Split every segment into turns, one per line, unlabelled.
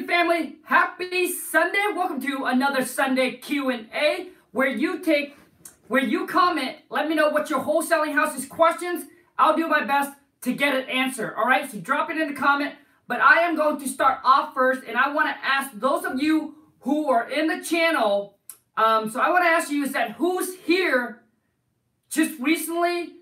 family, happy Sunday. Welcome to another Sunday Q&A where you comment, let me know what your wholesaling house's questions. I'll do my best to get an answer. All right, so drop it in the comment. But I am going to start off first, and I want to ask those of you who are in the channel. So I want to ask you is that who's here just recently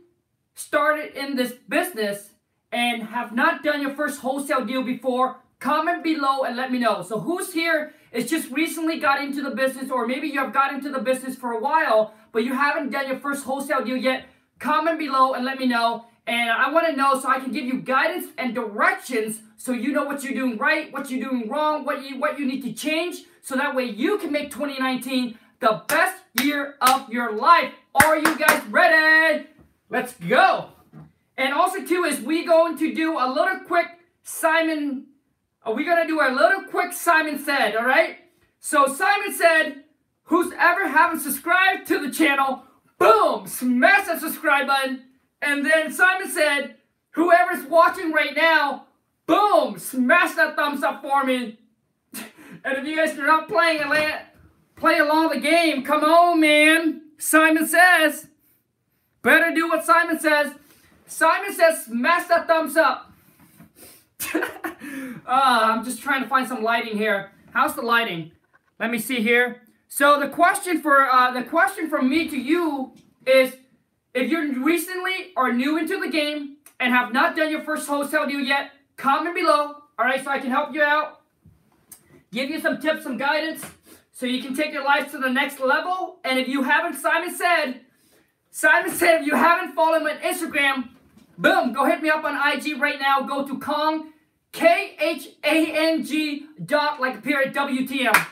started in this business and have not done your first wholesale deal before? Comment below and let me know. So who's here is just recently got into the business, or maybe you have got into the business for a while, but you haven't done your first wholesale deal yet. Comment below and let me know. And I want to know so I can give you guidance and directions so you know what you're doing right, what you're doing wrong, what you need to change, so that way you can make 2019 the best year of your life. Are you guys ready? Let's go. And also too is we going to do a little quick Simon said, all right? So Simon said, who's ever haven't subscribed to the channel, boom, smash that subscribe button. And then Simon said, whoever's watching right now, boom, smash that thumbs up for me. And if you guys are not playing play along the game, come on, man. Simon says, better do what Simon says. Simon says, smash that thumbs up. I'm just trying to find some lighting here. How's the lighting? Let me see here. So the question from me to you is, if you're recently or new into the game and have not done your first wholesale deal yet, comment below. All right, so I can help you out, give you some tips, some guidance, so you can take your life to the next level. And if you haven't, Simon said, if you haven't followed him on Instagram, boom, go hit me up on IG right now. Go to Khang, Khang WTM.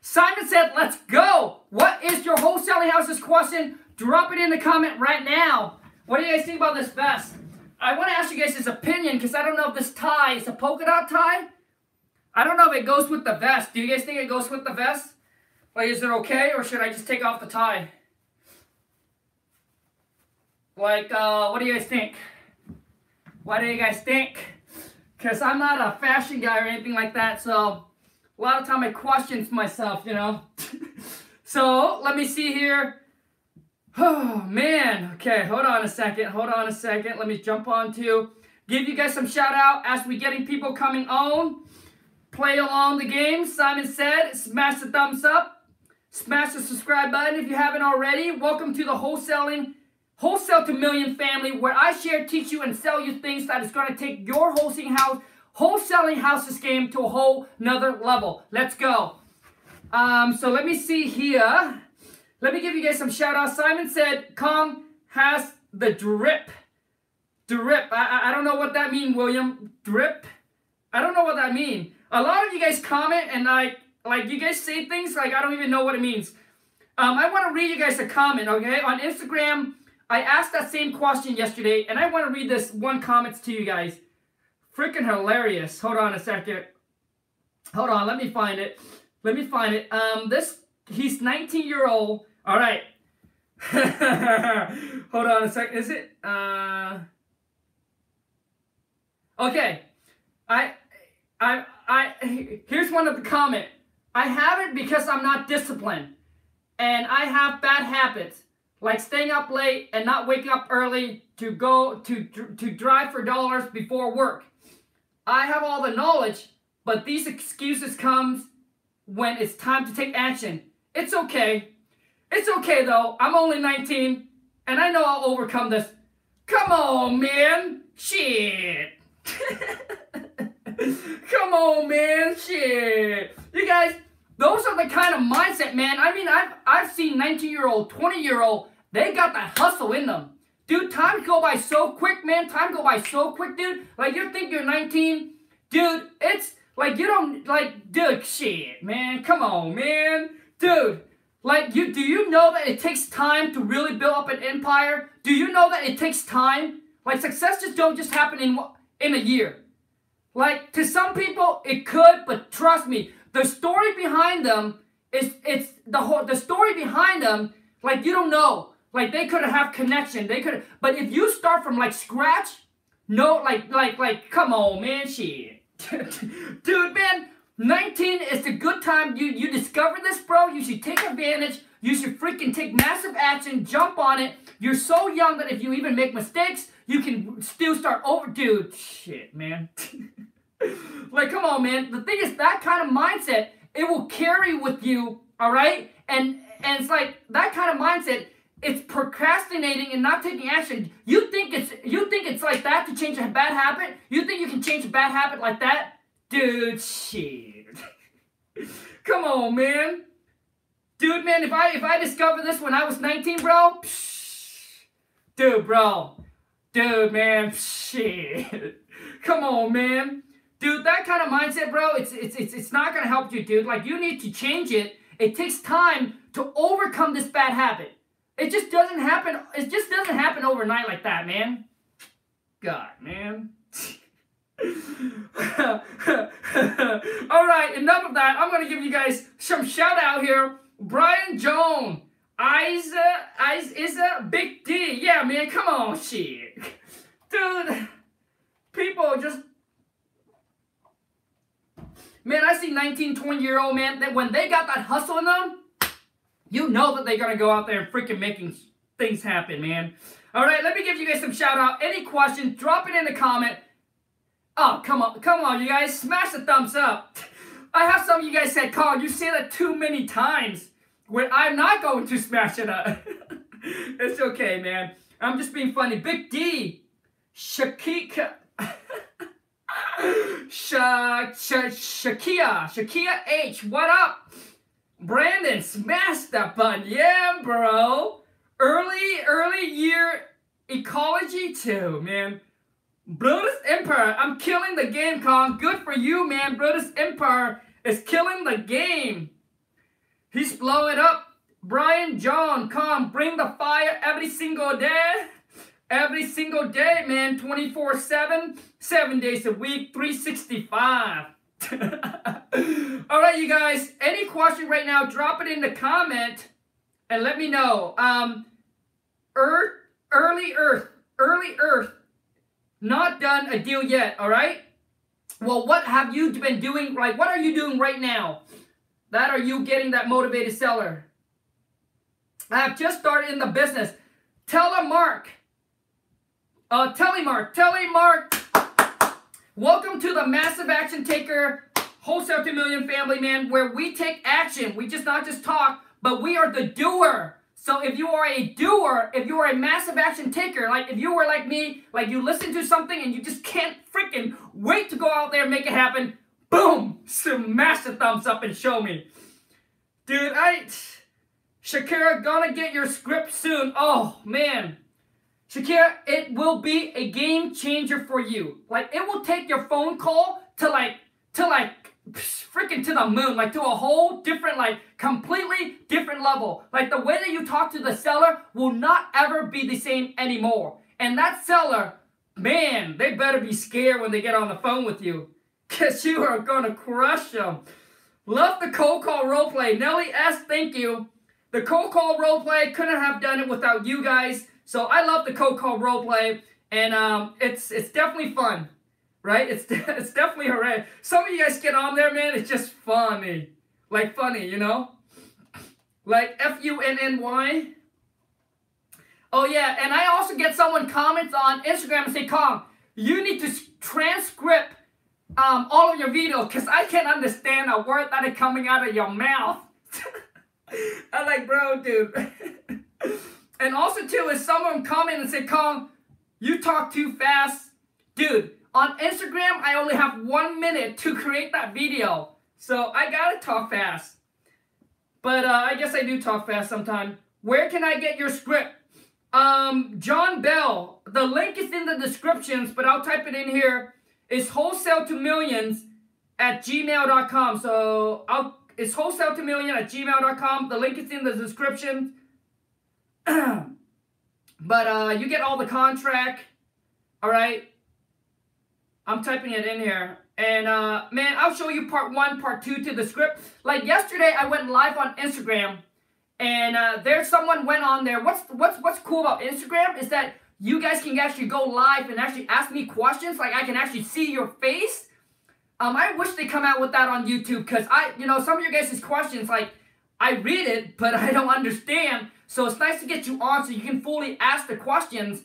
Simon said, let's go. What is your wholesaling house's question? Drop it in the comment right now. What do you guys think about this vest? I want to ask you guys his opinion because I don't know if this tie is a polka dot tie. I don't know if it goes with the vest. Do you guys think it goes with the vest? Like, is it okay, or should I just take off the tie? Like, what do you guys think? What do you guys think? Because I'm not a fashion guy or anything like that, so a lot of time I question myself, you know. So, let me see here. Oh, man. Okay, hold on a second. Let me jump on to give you guys some shout out as we getting people coming on. Play along the game. Simon said, smash the thumbs up. Smash the subscribe button if you haven't already. Welcome to the Wholesale to Million family, where I share, teach you, and sell you things that is going to take your wholesaling house's game to a whole nother level. Let's go. So let me see here. Let me give you guys some shout outs. Simon said, Khang has the drip. Drip. I don't know what that means, William. Drip? I don't know what that means. A lot of you guys comment and like you guys say things like I don't even know what it means. I want to read you guys a comment, okay? On Instagram, I asked that same question yesterday, and I want to read this one comment to you guys. Freaking hilarious. Hold on a second. Hold on, let me find it. He's 19-year-old. All right. Hold on a second. Is it? Okay. Here's one of the comment. I have it because I'm not disciplined, and I have bad habits like staying up late and not waking up early to go to drive for dollars before work. I have all the knowledge, but these excuses comes when it's time to take action. It's okay. It's okay though. I'm only 19 and I know I'll overcome this. Come on, man. Shit. Come on, man. Shit. You guys, those are the kind of mindset, man. I mean, I've seen 19-year-old, 20-year-old, they got that hustle in them. Dude, time go by so quick, man. Time go by so quick, dude. Like, you think you're 19. Dude, it's like you don't, like, dude, shit, man. Come on, man. Dude, like, do you know that it takes time to really build up an empire? Do you know that it takes time? Like, success don't just happen in a year. Like, to some people, it could, but trust me, the story behind them the story behind them, like, you don't know. Like, they could have connection. But if you start from, like, scratch, no, like, come on, man, shit. Dude, man, 19 is the good time. You discover this, bro. You should take advantage. You should freaking take massive action. Jump on it. You're so young that if you even make mistakes, you can still start over. Dude, shit, man. Like, come on, man. The thing is, that kind of mindset, it will carry with you, all right? And it's like, that kind of mindset, it's procrastinating and not taking action. You think it's like that to change a bad habit? You think you can change a bad habit like that? Dude, shit. Come on, man. Dude, man, if I discovered this when I was 19, bro, dude, bro. Dude, man, shit. Come on, man. Dude, that kind of mindset, bro, it's not gonna help you, dude. Like, you need to change it. It takes time to overcome this bad habit. It just doesn't happen. It just doesn't happen overnight like that, man. God, man. All right, enough of that. I'm gonna give you guys some shout out here. Brian Jones, Isa, Big D. Yeah, man, come on, shit. Dude, people just... Man, I see 19, 20-year-old, man, that when they got that hustle in them, you know that they're going to go out there and freaking making things happen, man. All right, let me give you guys some shout out. Any questions, drop it in the comment. Oh, come on, you guys. Smash the thumbs up. I have some of you guys said, Carl, you say that too many times when I'm not going to smash it up. It's okay, man. I'm just being funny. Big D, Shakia H, what up? Brandon, smash that button. Yeah, bro. Early year ecology too, man. Brutus Empire, I'm killing the game, Kong. Good for you, man. Brutus Empire is killing the game. He's blowing up. Brian John, Kong, bring the fire every single day. Every single day, man. 24/7, 7 days a week, 365. All right, you guys. Any question right now, drop it in the comment and let me know. Early Earth. Not done a deal yet, all right? Well, what have you been doing? Like, what are you doing right now? That are you getting that motivated seller? I have just started in the business. Telemark. Welcome to the Massive Action Taker Wholesale to Million family, man, where we take action. We just not just talk, but we are the doer. So if you are a doer, if you are a massive action taker, like if you were like me, like you listen to something and you just can't freaking wait to go out there and make it happen, boom, smash the thumbs up and show me. Dude, Shakira, gonna get your script soon. Oh, man. Shakira, it will be a game changer for you. Like, it will take your phone call to freaking to the moon, like to a whole different, like completely different level. Like the way that you talk to the seller will not ever be the same anymore. And that seller, man, they better be scared when they get on the phone with you, because you are gonna crush them. Love the cold call roleplay. Nelly S, thank you. The cold call roleplay, couldn't have done it without you guys. So I love the cold call roleplay, and it's definitely fun. Right? It's definitely hooray. Some of you guys get on there, man. It's just funny. Like funny, you know? Like Funny. Oh, yeah. And I also get someone comments on Instagram and say, Kong, you need to transcript all of your videos because I can't understand a word that is coming out of your mouth. I'm like, bro, dude. And also, too, is someone comment and say, Kong, you talk too fast. Dude. On Instagram, I only have 1 minute to create that video. So I gotta talk fast. But I guess I do talk fast sometimes. Where can I get your script? John Bell. The link is in the descriptions, but I'll type it in here. It's wholesale2millions@gmail.com. So it's wholesale2million@gmail.com. The link is in the description. But you get all the contract. All right. I'm typing it in here. And, man, I'll show you part 1, part 2 to the script. Like, yesterday, I went live on Instagram. And there's someone went on there. What's cool about Instagram is that you guys can actually go live and actually ask me questions. Like, I can actually see your face. I wish they come out with that on YouTube, because some of your guys' questions, like, I read it, but I don't understand. So it's nice to get you on so you can fully ask the questions.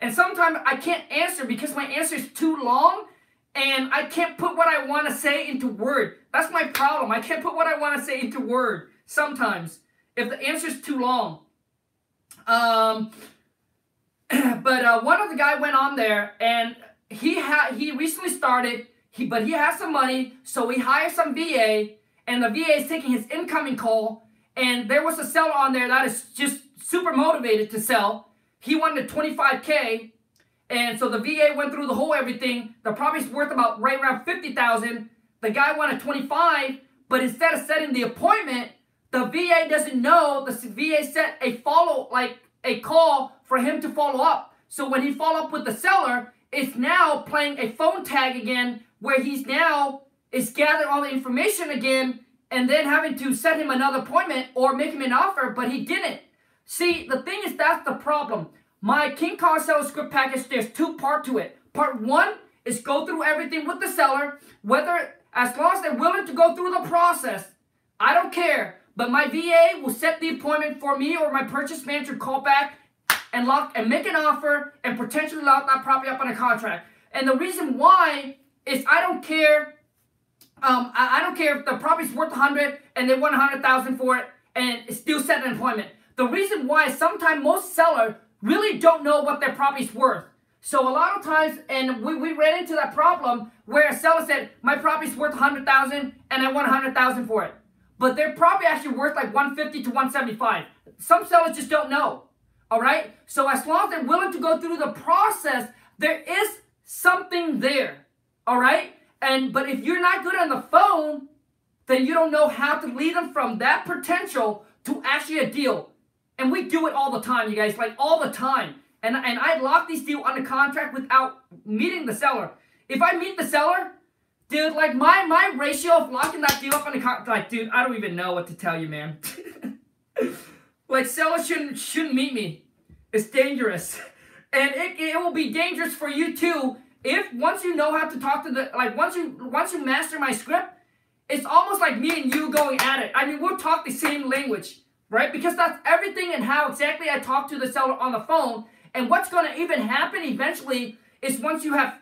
And sometimes I can't answer because my answer is too long, and I can't put what I want to say into word. That's my problem. I can't put what I want to say into word sometimes if the answer is too long. But one of the guy went on there, and he recently started, but he has some money, so he hired some VA, and the VA is taking his incoming call, and there was a seller on there that is just super motivated to sell. He wanted $25K, and so the VA went through the whole everything. The property's worth about right around $50,000. The guy wanted 25, but instead of setting the appointment, the VA doesn't know. The VA set a call for him to follow up. So when he follow up with the seller, it's now playing a phone tag again, where he's now is gathering all the information again, and then having to set him another appointment or make him an offer, but he didn't. See, the thing is, that's the problem. My Khang Seller Script package, there's two parts to it. Part one is go through everything with the seller, as long as they're willing to go through the process. I don't care. But my VA will set the appointment for me, or my purchase manager call back and make an offer and potentially lock that property up on a contract. And the reason why is I don't care. I don't care if the property's worth $100 and they want $100,000 for it and still set an appointment. The reason why is sometimes most sellers really don't know what their property's worth. So a lot of times, and we ran into that problem where a seller said, my property's worth $100,000 and I want $100,000 for it. But their property actually worth like $150 to $175. Some sellers just don't know. All right? So as long as they're willing to go through the process, there is something there. All right? But if you're not good on the phone, then you don't know how to lead them from that potential to actually a deal. And we do it all the time, you guys, like all the time. And I lock these deals under contract without meeting the seller. If I meet the seller, dude, like my ratio of locking that deal up on the contract, like, dude, I don't even know what to tell you, man. Like, sellers shouldn't meet me. It's dangerous. And it will be dangerous for you too. If once you know how to talk to once you master my script, it's almost like me and you going at it. I mean, we'll talk the same language, right? Because that's everything and how exactly I talk to the seller on the phone. And what's going to even happen eventually is once you have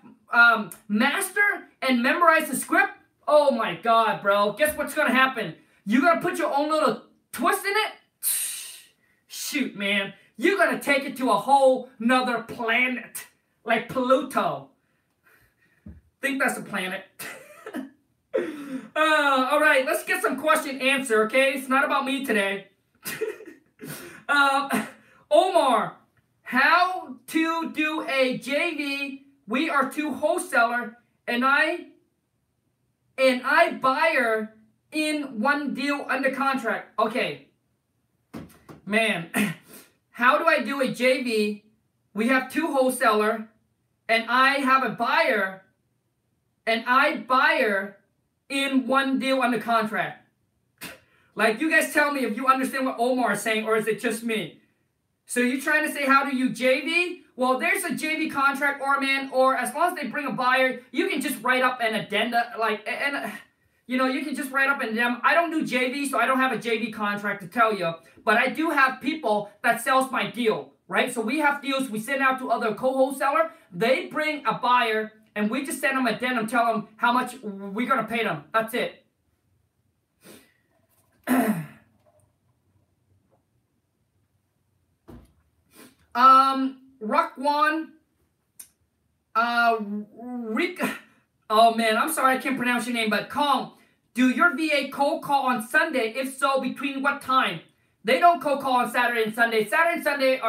master and memorize the script, oh my God, bro. Guess what's going to happen? You're going to put your own little twist in it? Shoot, man. You're going to take it to a whole nother planet. Like Pluto. Think that's a planet. All right, let's get some question answer, okay? It's not about me today. Omar, how to do a JV? We are two wholesaler, and I buyer in one deal under contract. Okay, man, how do I do a JV? We have two wholesaler, and I have a buyer, and I buyer in one deal under contract. Like, you guys tell me if you understand what Omar is saying, or is it just me? So you're trying to say, how do you JV? Well, there's a JV contract, or as long as they bring a buyer, you can just write up an addendum, you can just write up an addendum. I don't do JV, so I don't have a JV contract to tell you, but I do have people that sells my deal, right? So we have deals we send out to other co-wholesaler. They bring a buyer, and we just send them an addendum, tell them how much we're going to pay them. That's it. Rakwan, Rika, oh man, I'm sorry I can't pronounce your name, but Khang, do your VA cold call on Sunday? If so, between what time? They don't cold call on Saturday and Sunday. Saturday and Sunday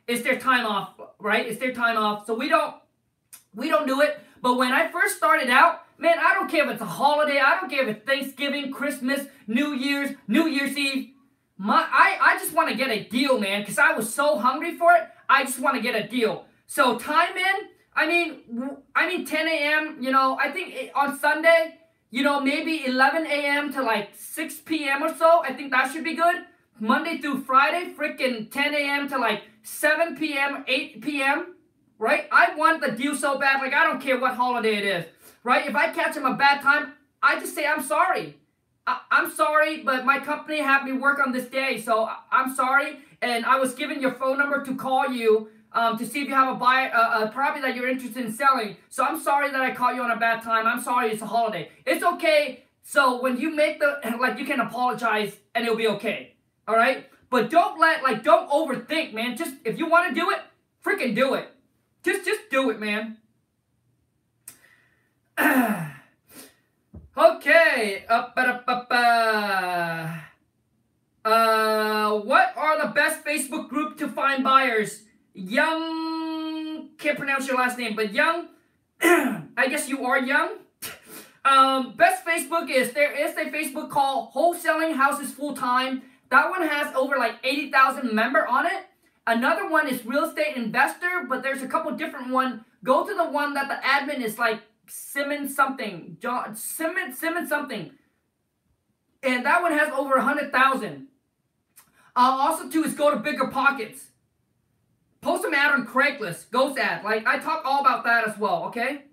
is their time off, right? It's their time off, so we don't do it. But when I first started out, man, I don't care if it's a holiday. I don't care if it's Thanksgiving, Christmas, New Year's Eve. I just want to get a deal, man, because I was so hungry for it. I just want to get a deal. So time in, I mean 10 a.m., I think on Sunday, maybe 11 a.m. to like 6 p.m. or so. I think that should be good. Monday through Friday, freaking 10 a.m. to like 7 p.m., 8 p.m., right? I want the deal so bad. Like, I don't care what holiday it is. right? If I catch them a bad time, I just say, I'm sorry. I'm sorry, but my company had me work on this day, so I'm sorry. And I was given your phone number to call you to see if you have a property that you're interested in selling. So I'm sorry that I caught you on a bad time. I'm sorry, it's a holiday. It's okay. So when you make you can apologize and it'll be okay. All right? But don't overthink, man. Just, if you want to do it, freaking do it. Just do it, man. Okay. What are the best Facebook group to find buyers? Young, can't pronounce your last name, but Young, I guess you are Young. Best Facebook there is a Facebook called Wholesaling Houses Full Time. That one has over like 80,000 member on it. Another one is Real Estate Investor, but there's a couple different ones. Go to the one that the admin is like Simmons something, Simmons something, and that one has over 100,000. Also too is Go to Bigger Pockets. Post them ad on Craigslist, Ghost ad. Like, I talk all about that as well, okay?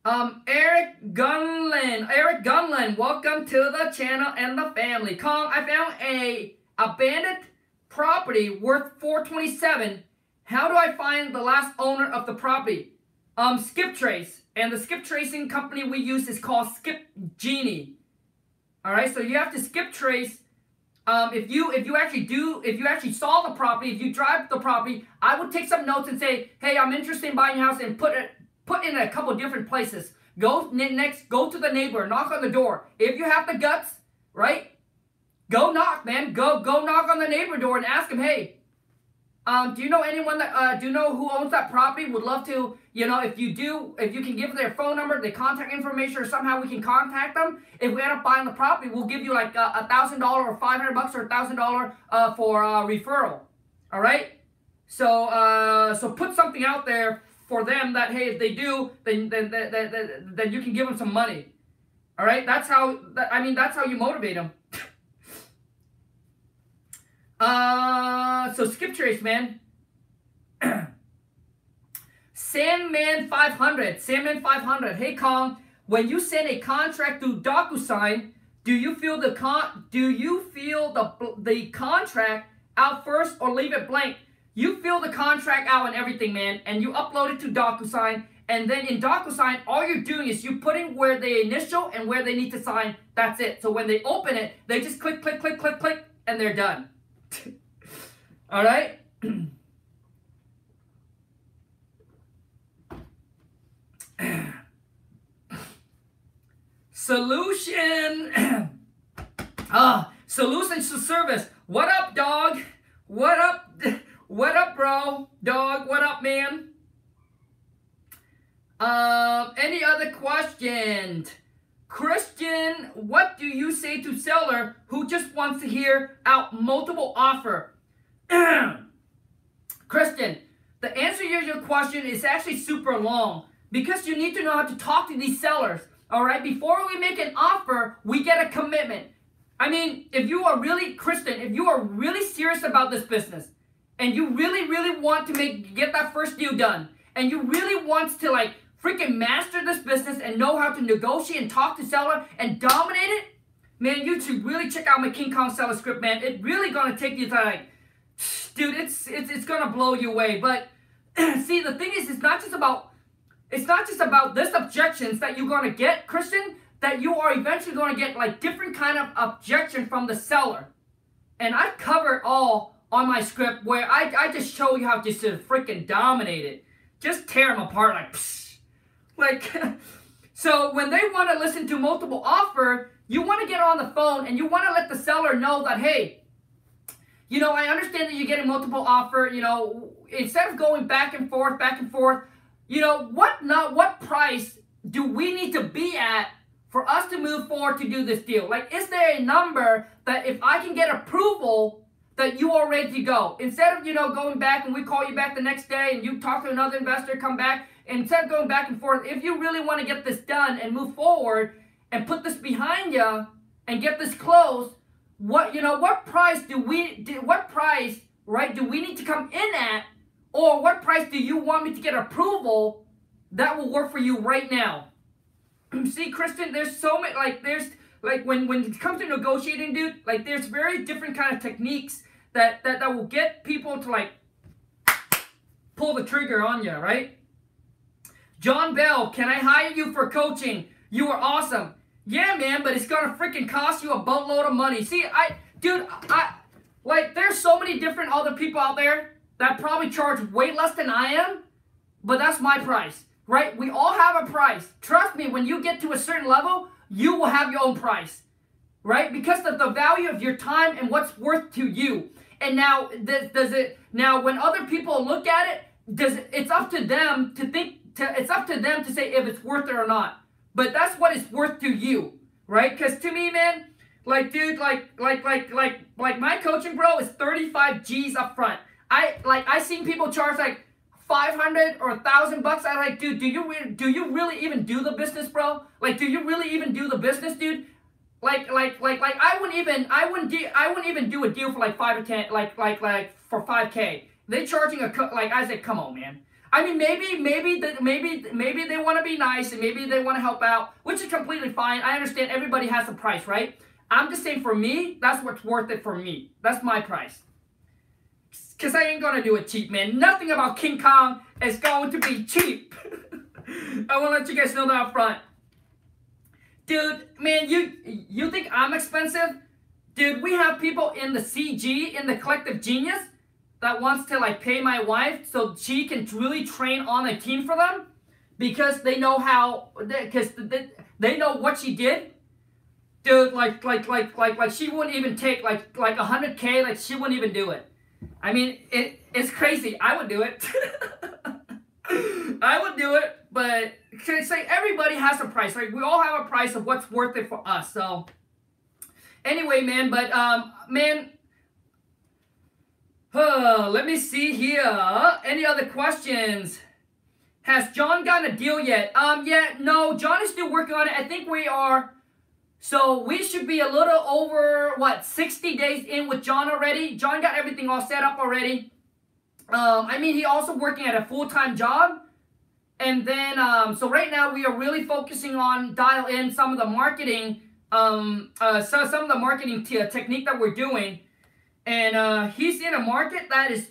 Eric Gunlin, welcome to the channel and the family. Khang, I found a abandoned property worth $427. How do I find the last owner of the property? Skip Trace, and the skip tracing company we use is called Skip Genie. All right, so you have to skip trace. If you actually saw the property, if you drive the property, I would take some notes and say, hey, I'm interested in buying a house, and put in a couple different places. Go to the neighbor, knock on the door. If you have the guts, right? Go knock, man. Go knock on the neighbor door and ask him, hey, do you know anyone that do you know who owns that property? Would love to, if you can give their phone number, their contact information, or somehow we can contact them. If we end up buying the property, we'll give you like $1,000 or $500 or $1,000 for referral. All right. So put something out there for them that, hey, if they do, then you can give them some money. All right. That's how you motivate them. So skip trace, man. Sandman 500. Hey Khang, when you send a contract through DocuSign, do you fill the contract out first or leave it blank? You fill the contract out and everything, man, and you upload it to DocuSign. And then in DocuSign, all you're doing is you putting where they initial and where they need to sign. That's it. So when they open it, they just click, click, click, click, click, and they're done. All right. Solution. Solutions to service. What up, dog? What up? What up, bro? Dog, what up, man? Any other questions? Christian, what do you say to seller who just wants to hear out multiple offer? Christian, the answer to your question is actually super long because you need to know how to talk to these sellers. All right, before we make an offer, we get a commitment. I mean, if you are really, Christian, if you are really serious about this business and you really, really want to get that first deal done, and you really want to like freaking master this business and know how to negotiate and talk to seller and dominate it, man, you should really check out my Khang Seller Script, man. It's really gonna take you to like, dude, it's gonna blow you away. But see, the thing is, it's not just about this objections that you're gonna get, Christian, that you are eventually gonna get like different kind of objection from the seller. And I cover it all on my script where I just show you how to freaking dominate it. Just tear them apart like, psh. Like, so when they want to listen to multiple offer, you want to get on the phone and you want to let the seller know that, hey, I understand that you're getting multiple offer, instead of going back and forth, what price do we need to be at for us to move forward to do this deal? Like, is there a number that if I can get approval that you are ready to go? Instead of, going back and we call you back the next day and you talk to another investor, come back, instead of going back and forth, if you really want to get this done and move forward and put this behind you and get this closed, what price do we need to come in at Or what price do you want me to get approval that will work for you right now? See, Kristen, there's so many, like when it comes to negotiating, dude, like there's very different kind of techniques that will get people to like pull the trigger on you, right? John Bell, can I hire you for coaching? You are awesome. Yeah, man, but it's gonna freaking cost you a boatload of money. See, like there's so many different other people out there that probably charge way less than I am, but that's my price, right? We all have a price. Trust me, when you get to a certain level, you will have your own price, right? Because of the value of your time and what's worth to you. And now, when other people look at it, it's up to them to think, it's up to them to say if it's worth it or not. But that's what it's worth to you, right? Because to me, man, like, dude, like my coaching, bro, is 35 G's up front. I seen people charge like 500 or 1,000 bucks. I'm like, dude, do you really even do the business, bro? Like, do you really even do the business, dude? Like I wouldn't even do a deal for like 5 or 10, like for 5K. They charging I said, come on, man. I mean, maybe they want to be nice and maybe they want to help out, which is completely fine. I understand everybody has a price, right? I'm just saying for me, that's what's worth it for me. That's my price. Because I ain't going to do it cheap, man. Nothing about King Kong is going to be cheap. I want to let you guys know that up front. Dude, man, you think I'm expensive? Dude, we have people in the CG, in the Collective Genius, that wants to like pay my wife so she can really train on a team for them because they know how, because they know what she did. Dude, like she wouldn't even take like 100K, like she wouldn't even do it. I mean, it's crazy. I would do it. I would do it, but can I say everybody has a price, right? We all have a price of what's worth it for us. So anyway, man, but man, let me see here. Any other questions? Has John gotten a deal yet? Yeah, no, John is still working on it. I think we are. So we should be a little over, 60 days in with John already. John got everything all set up already. I mean, he also working at a full-time job. And then, so right now we are really focusing on dial in some of the marketing, some of the marketing technique that we're doing. And he's in a market that is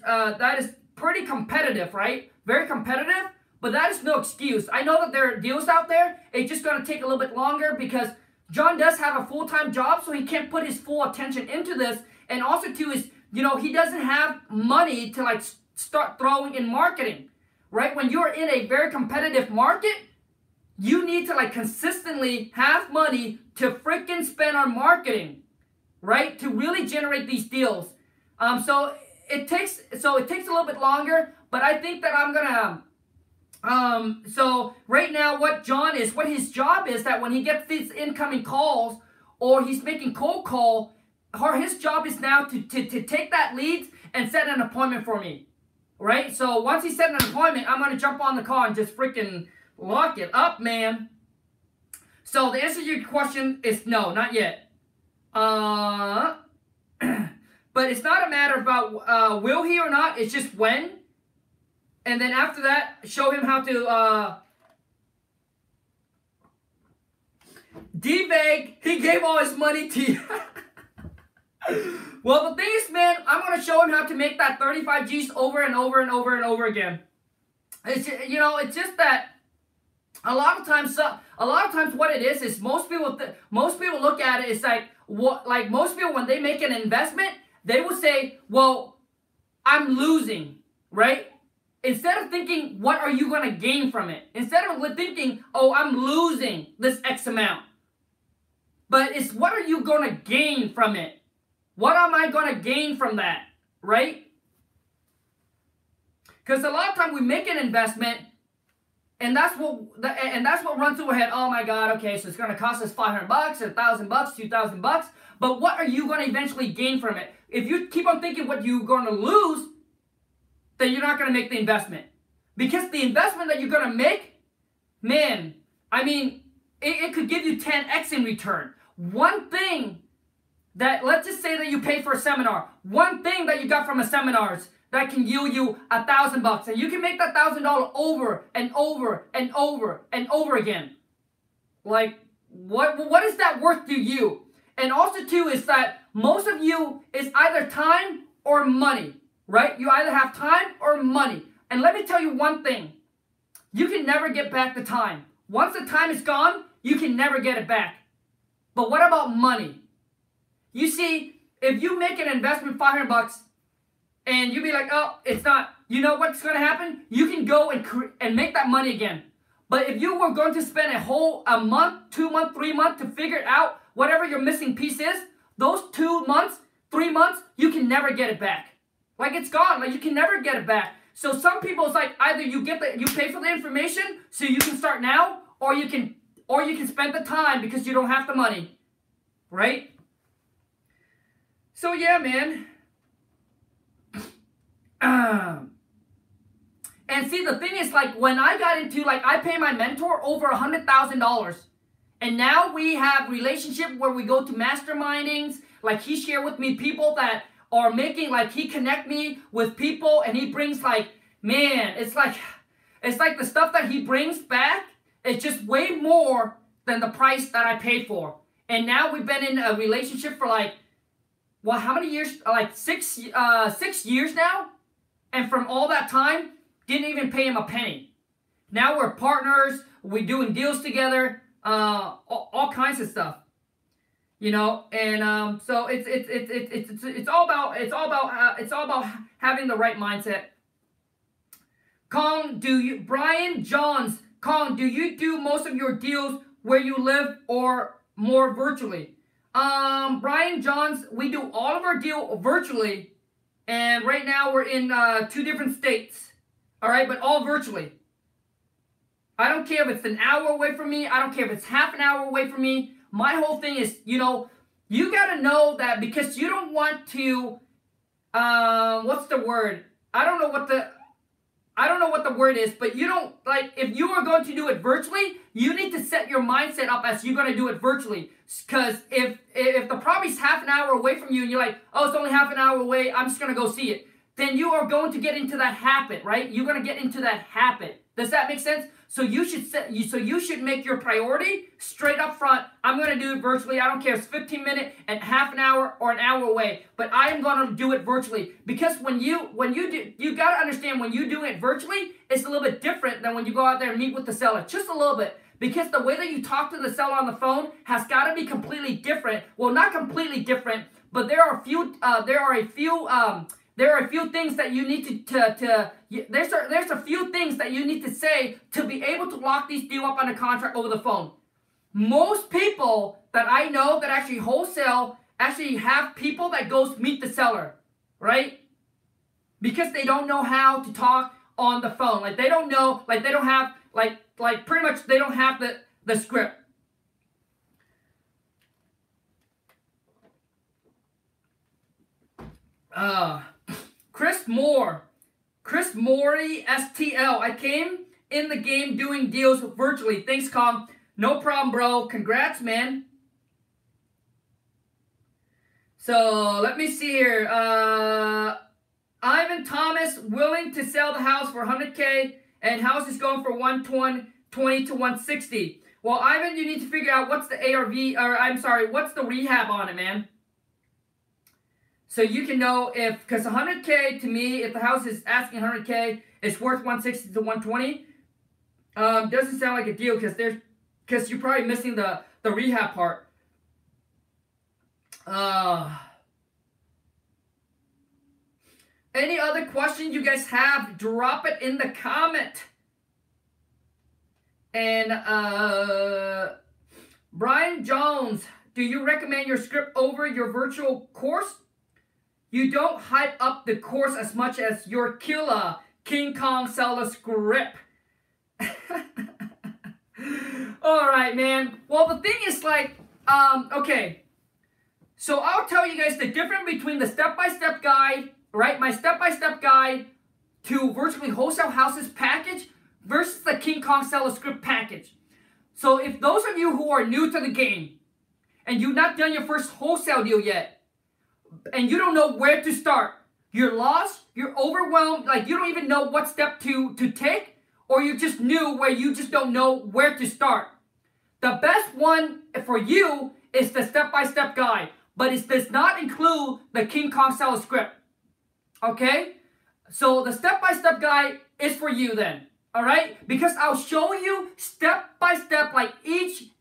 pretty competitive, right? Very competitive, but that is no excuse. I know that there are deals out there. It's just going to take a little bit longer because John does have a full-time job, so he can't put his full attention into this. And also, too, is, he doesn't have money to, like, start throwing in marketing, right? When you're in a very competitive market, you need to, like, consistently have money to freaking spend on marketing, right? To really generate these deals. So it takes a little bit longer, but I think that I'm gonna, so right now what his job is that when he gets these incoming calls or he's making cold call, his job is now to take that lead and set an appointment for me, right? So once he set an appointment, I'm gonna jump on the call and just freaking lock it up, man. So the answer to your question is no, not yet. But it's not a matter about will he or not, it's just when. And then after that, show him how to D-Bag, he gave all his money to you. Well, the thing is, man, I'm going to show him how to make that 35 G's over and over and over and over again. It's, it's just that a lot of times what it is most people look at it, it's like, most people, when they make an investment, they will say, well, I'm losing, right? Instead of thinking, what are you going to gain from it? Instead of thinking, oh, I'm losing this X amount. But it's what are you going to gain from it? What am I going to gain from that, right? Because a lot of times we make an investment, and that's what runs through our head. Oh my God, okay, so it's going to cost us $500 or $1,000, $2,000. But what are you going to eventually gain from it? If you keep on thinking what you're going to lose, then you're not going to make the investment. Because the investment that you're going to make, man, I mean, it could give you 10x in return. One thing that, let's just say that you pay for a seminar. One thing that you got from a seminar that can yield you $1,000, and you can make that $1,000 over and over and over and over again. Like, what is that worth to you? And also too is that most of you is either time or money, right? You either have time or money. And let me tell you one thing. You can never get back the time. Once the time is gone, you can never get it back. But what about money? You see, if you make an investment $500 and you be like, oh, it's not, you know what's going to happen? You can go and make that money again. But if you were going to spend a month, 2 months, 3 months to figure out whatever your missing piece is, those 2 months, 3 months, you can never get it back. Like, it's gone. Like, you can never get it back. So some people, it's like either you pay for the information so you can start now, or you can spend the time because you don't have the money, right? So yeah, man. And see, the thing is, like, when I got into, like, I pay my mentor over $100,000. And now we have relationship where we go to mastermindings. Like, he shared with me people that are making, like, he connect me with people, and he brings, like, man, it's like the stuff that he brings back, it's just way more than the price that I paid for. And now we've been in a relationship for, like, well, how many years? Like 6 years now. And from all that time, didn't even pay him a penny. Now we're partners. We're doing deals together. All kinds of stuff. You know, and so it's all about having the right mindset. Brian Johns, Khang, do you do most of your deals where you live or more virtually? Brian Johns, we do all of our deal virtually, and right now we're in 2 different states. All right, but all virtually. I don't care if it's an hour away from me. I don't care if it's half an hour away from me. My whole thing is, you know, you got to know that, because you don't want to, what's the word? I don't know what the word is, but you don't, like, if you are going to do it virtually, you need to set your mindset up as you're going to do it virtually. Because if the property's half an hour away from you and you're like, oh, it's only half an hour away, I'm just going to go see it, then you are going to get into that habit, right? You're going to get into that habit. Does that make sense? So you should make your priority straight up front. I'm going to do it virtually. I don't care if it's 15 minutes and half an hour or an hour away, but I am going to do it virtually. Because when you got to understand, when you do it virtually, it's a little bit different than when you go out there and meet with the seller. Just a little bit. Because the way that you talk to the seller on the phone has got to be completely different. Well, not completely different, but there are a few things that you need there's a few things that you need to say to be able to lock these deals up on a contract over the phone. Most people that I know that actually wholesale actually have people that goes meet the seller, right? Because they don't know how to talk on the phone. Like, they don't know, like, they don't have, like pretty much they don't have the script. Chris Morey STL. I came in the game doing deals virtually. Thanks, Khang. No problem, bro. Congrats, man. So let me see here. Ivan Thomas willing to sell the house for $100K, and house is going for $120 to $160. Well, Ivan, you need to figure out what's the ARV, or I'm sorry, what's the rehab on it, man. So you can know if, because $100K to me, if the house is asking $100K, it's worth $160 to $120. Doesn't sound like a deal, because you're probably missing the rehab part. Any other questions you guys have, drop it in the comment. And Brian Jones, do you recommend your script over your virtual course? You don't hype up the course as much as your killer, Khang Seller Script. Alright, man. Well, the thing is, like, okay. So I'll tell you guys the difference between the step-by-step guide, right? My step-by-step guide to virtually wholesale houses package versus the Khang Seller Script package. So if those of you who are new to the game and you've not done your first wholesale deal yet, and you don't know where to start, you're lost, you're overwhelmed, like you don't even know what step to take, or you just new where you just don't know where to start. The best one for you is the step-by-step guide, but it does not include the Khang Seller Script. Okay? So the step-by-step guide is for you then. All right? Because I'll show you step-by-step, like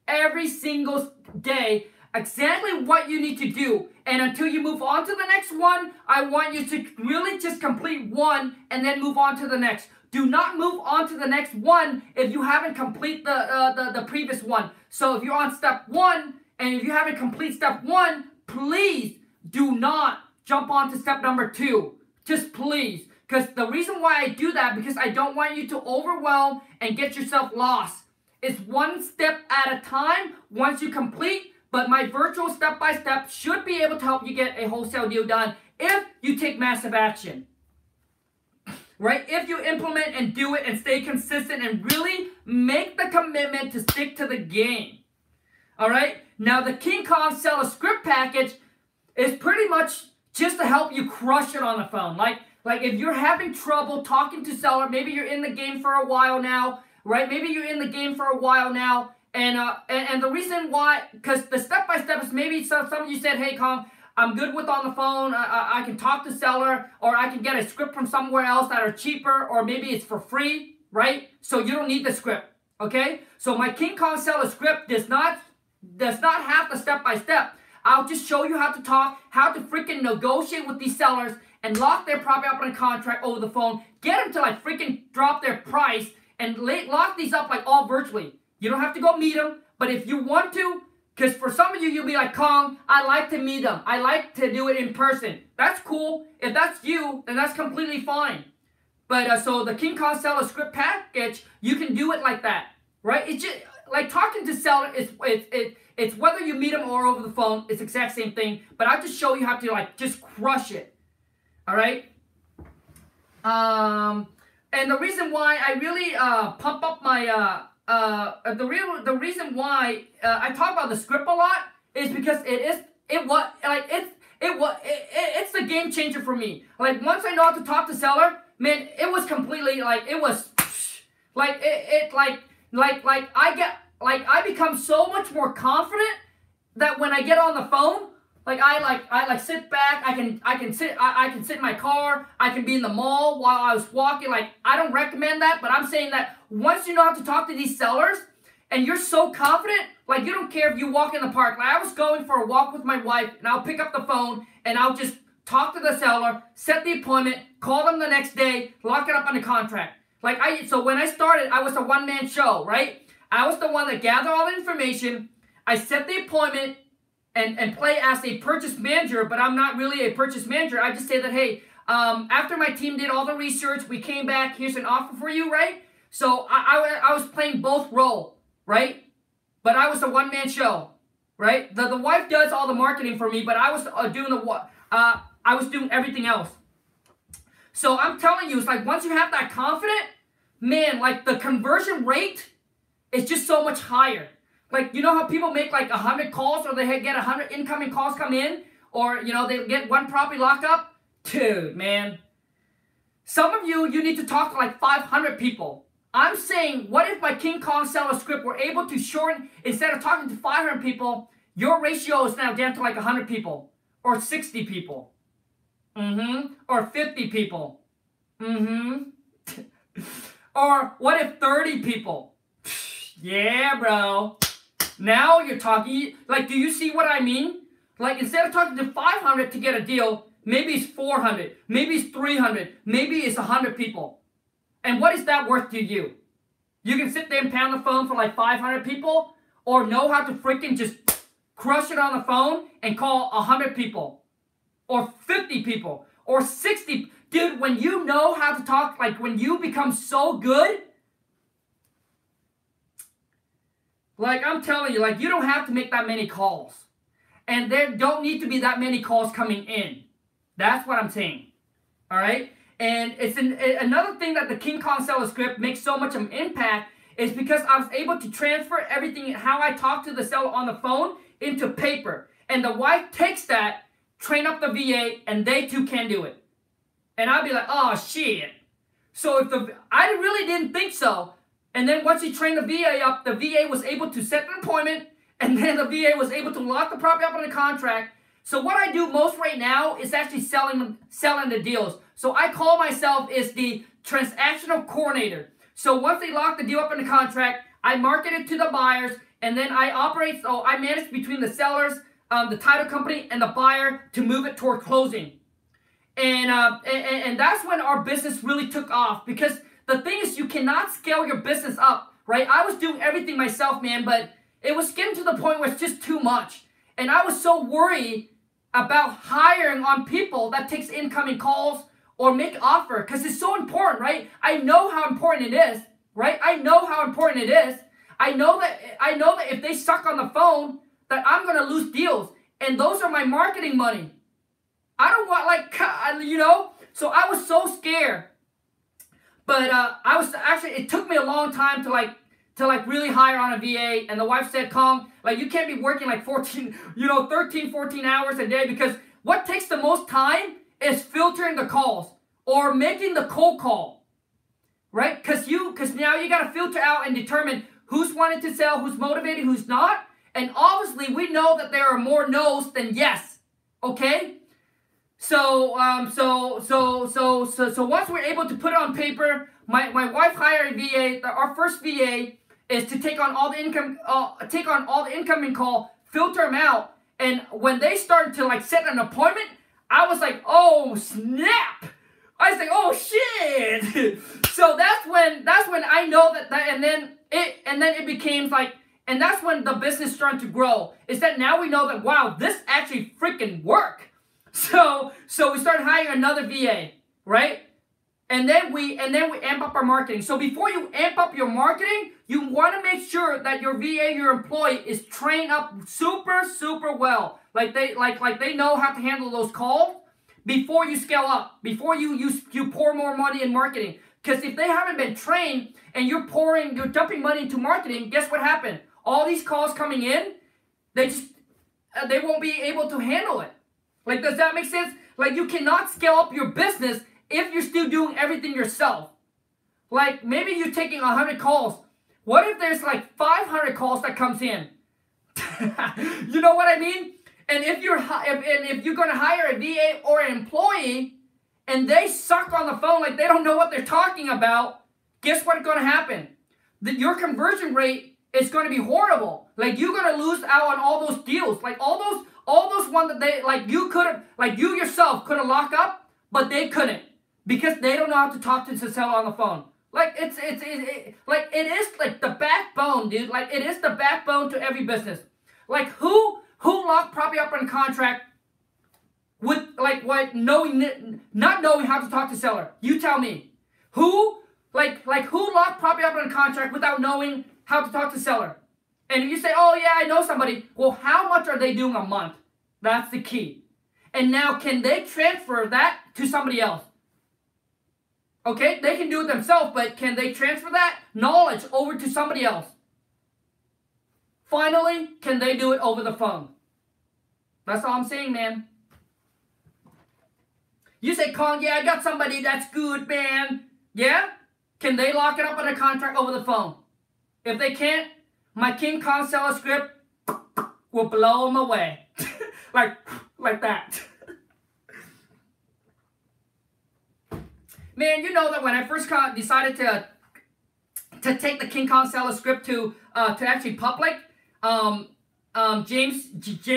every single day, exactly what you need to do. And until you move on to the next one, I want you to really just complete one and then move on to the next. Do not move on to the next one if you haven't complete the previous one. So if you're on step 1 and if you haven't complete step 1, please do not jump on to step number 2. Just please. Because the reason why I do that, because I don't want you to overwhelm and get yourself lost. It's one step at a time once you complete, but my virtual step-by-step should be able to help you get a wholesale deal done if you take massive action. Right? If you implement and do it and stay consistent and really make the commitment to stick to the game. Alright? Now the Khang Seller Script package is pretty much just to help you crush it on the phone. Like if you're having trouble talking to seller, maybe you're in the game for a while now, right? Maybe you're in the game for a while now, and the reason why, because the step-by-step is maybe some of you said, hey, Khang, I'm good with on the phone, I can talk to seller, or I can get a script from somewhere else that are cheaper, or maybe it's for free, right? So you don't need the script, okay? So my Khang Seller Script does not have the step-by-step. I'll just show you how to talk, how to freaking negotiate with these sellers, and lock their property up in a contract over the phone. Get them to like freaking drop their price, and lock these up like all virtually. You don't have to go meet them, but if you want to, because for some of you, you'll be like, Khang, I like to meet them. I like to do it in person. That's cool. If that's you, then that's completely fine. But so the Khang Seller Script package, you can do it like that, right? It's just like talking to seller. It's whether you meet them or over the phone. It's the exact same thing. But I'll just show you how to like just crush it. All right. And the reason why I really pump up my the reason why I talk about the script a lot is because it's the game changer for me. Like once I know how to talk to seller, man, it was completely like it was like I become so much more confident that when I get on the phone, I sit back, I can sit in my car, I can be in the mall while I was walking. Like I don't recommend that, but I'm saying that once you know how to talk to these sellers and you're so confident, like you don't care if you walk in the park. Like I was going for a walk with my wife and I'll pick up the phone and I'll just talk to the seller, set the appointment, call them the next day, lock it up on the contract. So when I started, I was a one-man show, right? I was the one that gathered all the information. I set the appointment and play as a purchase manager, but I'm not really a purchase manager. I just say that, hey, after my team did all the research, we came back, here's an offer for you, right? So I was playing both roles, right? But I was a one-man show, right? The wife does all the marketing for me, but I was doing everything else. So I'm telling you, it's like once you have that confidence, man, like the conversion rate is just so much higher. Like, you know how people make like 100 calls or they get 100 incoming calls come in? Or, you know, they get one property locked up? Dude, man. Some of you need to talk to like 500 people. I'm saying, what if my Khang Seller Script were able to shorten, instead of talking to 500 people, your ratio is now down to like 100 people. Or 60 people. Or 50 people. Or what if 30 people? Yeah, bro. Now you're talking, like, do you see what I mean? Like, instead of talking to 500 to get a deal, maybe it's 400, maybe it's 300, maybe it's 100 people. And what is that worth to you? You can sit there and pound the phone for like 500 people, or know how to freaking just crush it on the phone and call 100 people, or 50 people, or 60. Dude, when you know how to talk, like when you become so good, like I'm telling you, like you don't have to make that many calls. And there don't need to be that many calls coming in. That's what I'm saying. All right? And it's another thing that the Khang Seller Script makes so much of an impact is because I was able to transfer everything, how I talk to the seller on the phone, into paper. And the wife takes that, train up the VA, and they too can do it. And I'd be like, oh, shit. So I really didn't think so. And then once he trained the VA up, the VA was able to set an appointment, and then the VA was able to lock the property up on the contract. So what I do most right now is actually selling the deals. So I call myself is the transactional coordinator. So once they lock the deal up in the contract, I market it to the buyers, and then I manage between the sellers, the title company, and the buyer to move it toward closing. And that's when our business really took off, because the thing is, you cannot scale your business up, right? I was doing everything myself, man, but it was getting to the point where it's just too much. And I was so worried about hiring on people that takes incoming calls or make offer, because it's so important, right? I know how important it is, right? I know how important it is. I know that if they suck on the phone, that I'm going to lose deals. And those are my marketing money. I don't want, so I was so scared. But it took me a long time to really hire on a VA. And the wife said, Khang, you can't be working 13, 14 hours a day, because what takes the most time is filtering the calls or making the cold call, right? Because now you got to filter out and determine who's wanting to sell, who's motivated, who's not. And obviously we know that there are more no's than yes, okay? So once we're able to put it on paper, my wife hired a VA. Our first VA is to take on all the incoming call, filter them out, and when they started to set an appointment, I was like, oh snap! I was like, oh shit! So that's when I know that, and then it became and that's when the business started to grow. Is that now we know that, wow, this actually freaking worked. So we started hiring another VA, right? And then we amp up our marketing. So before you amp up your marketing, you want to make sure that your VA, your employee, is trained up super, super well. They know how to handle those calls before you scale up, before you pour more money in marketing. Because if they haven't been trained and you're dumping money into marketing, guess what happened? All these calls coming in, they won't be able to handle it. Does that make sense? You cannot scale up your business if you're still doing everything yourself. Maybe you're taking 100 calls. What if there's 500 calls that comes in? You know what I mean? And if you're going to hire a VA or an employee and they suck on the phone, they don't know what they're talking about, guess what's going to happen? Your conversion rate is going to be horrible. You're going to lose out on all those deals. All those ones that they, you yourself could have locked up, but they couldn't, because they don't know how to talk to the seller on the phone. It is the backbone, dude. It is the backbone to every business. Who locked property up on a contract with not knowing how to talk to seller? You tell me. Who locked property up on a contract without knowing how to talk to seller? And if you say, oh yeah, I know somebody, well, how much are they doing a month? That's the key. And now, can they transfer that to somebody else? Okay, they can do it themselves, but can they transfer that knowledge over to somebody else? Finally, can they do it over the phone? That's all I'm saying, man. You say, Khang, yeah, I got somebody that's good, man. Yeah? Can they lock it up on a contract over the phone? If they can't, my Khang Seller Script will blow them away. like that. Man, you know that when I first decided to take the Khang Seller Script to actually public, James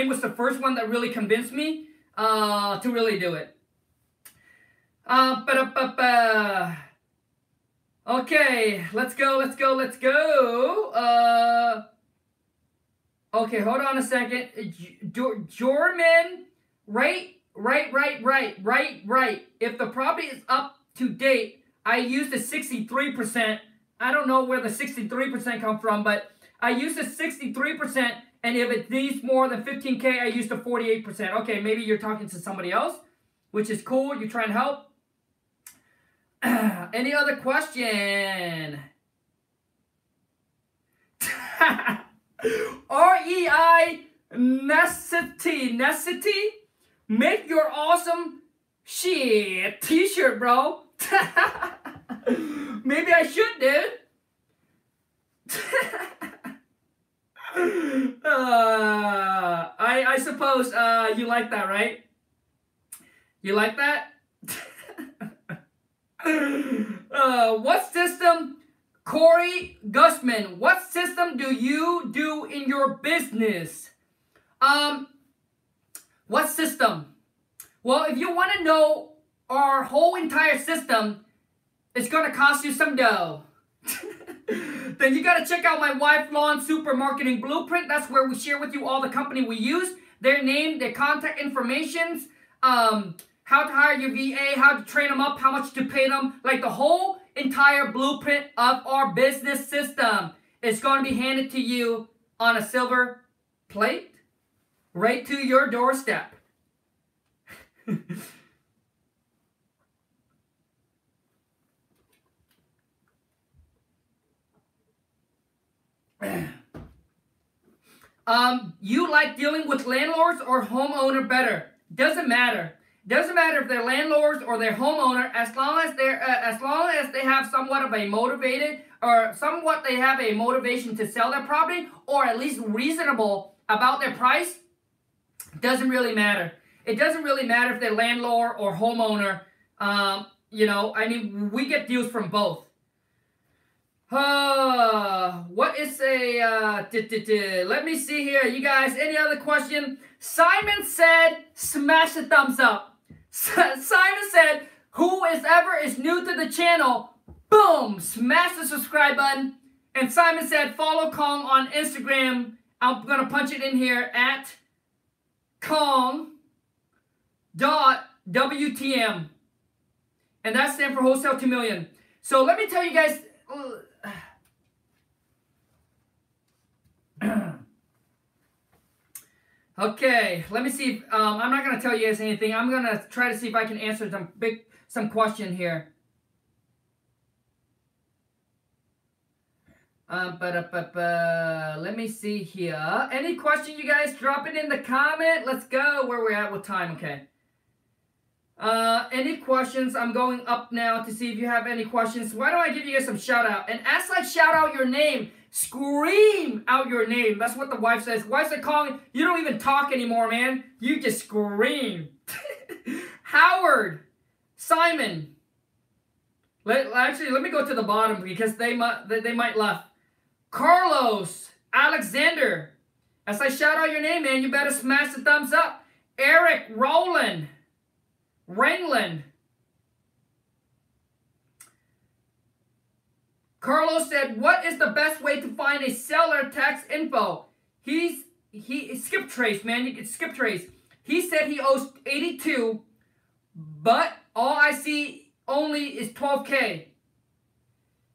was the first one that really convinced me to really do it. Okay, let's go. Okay, hold on a second. Jorman, right. If the property is up to date, I use the 63%. I don't know where the 63% come from, but I use the 63%, and if it needs more than 15K, I use the 48%. Okay, maybe you're talking to somebody else, which is cool. You're trying to help. Any other question? REI necessity. Make your awesome Shit, t-shirt, bro. Maybe I should, dude. I suppose you like that, right? You like that? What system, Corey Gusman, what system do you do in your business? What system? Well, if you want to know our whole entire system, it's going to cost you some dough. Then you got to check out my Wife Lawn Super Marketing Blueprint. That's where we share with you all the company we use, their name, their contact informations, how to hire your VA, how to train them up, how much to pay them, like the whole entire blueprint of our business system is going to be handed to you on a silver plate right to your doorstep. You like dealing with landlords or homeowner better? Doesn't matter. Doesn't matter if they're landlords or they're homeowner, as long as they have somewhat of a motivated or somewhat they have a motivation to sell their property, or at least reasonable about their price. Doesn't really matter. It doesn't really matter if they're landlord or homeowner. You know, I mean, we get deals from both. What is a, let me see here. You guys, any other question? Simon said, smash the thumbs up. Simon said, whoever is new to the channel, boom, smash the subscribe button. And Simon said, follow Khang on Instagram. I'm going to punch it in here at Khang.WTM. And that stands for Wholesale 2 Million. So let me tell you guys. Okay, let me see if, I'm not going to tell you guys anything. I'm going to try to see if I can answer some question here. Let me see here. Any question, you guys? Drop it in the comment. Let's go. Where we're at with time. Okay. Any questions? I'm going up now to see if you have any questions. Why don't I give you guys some shout out? And as I shout out your name, scream out your name. That's what the wife says. Wife said, Khang, you don't even talk anymore, man. You just scream. Howard, Simon. Actually, let me go to the bottom because they might left. Carlos, Alexander. As I shout out your name, man, you better smash the thumbs up. Eric, Roland, Rangland. Carlos said, what is the best way to find a seller tax info? He skip trace, man. You can skip trace. He said he owes 82, but all I see only is 12K.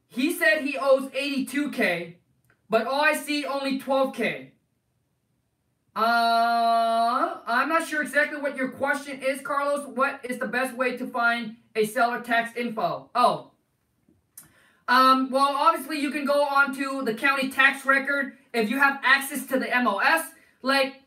He said he owes 82K, but all I see only 12K. I'm not sure exactly what your question is, Carlos. What is the best way to find a seller tax info? Oh. Well, obviously you can go on to the county tax record if you have access to the MOS. Like,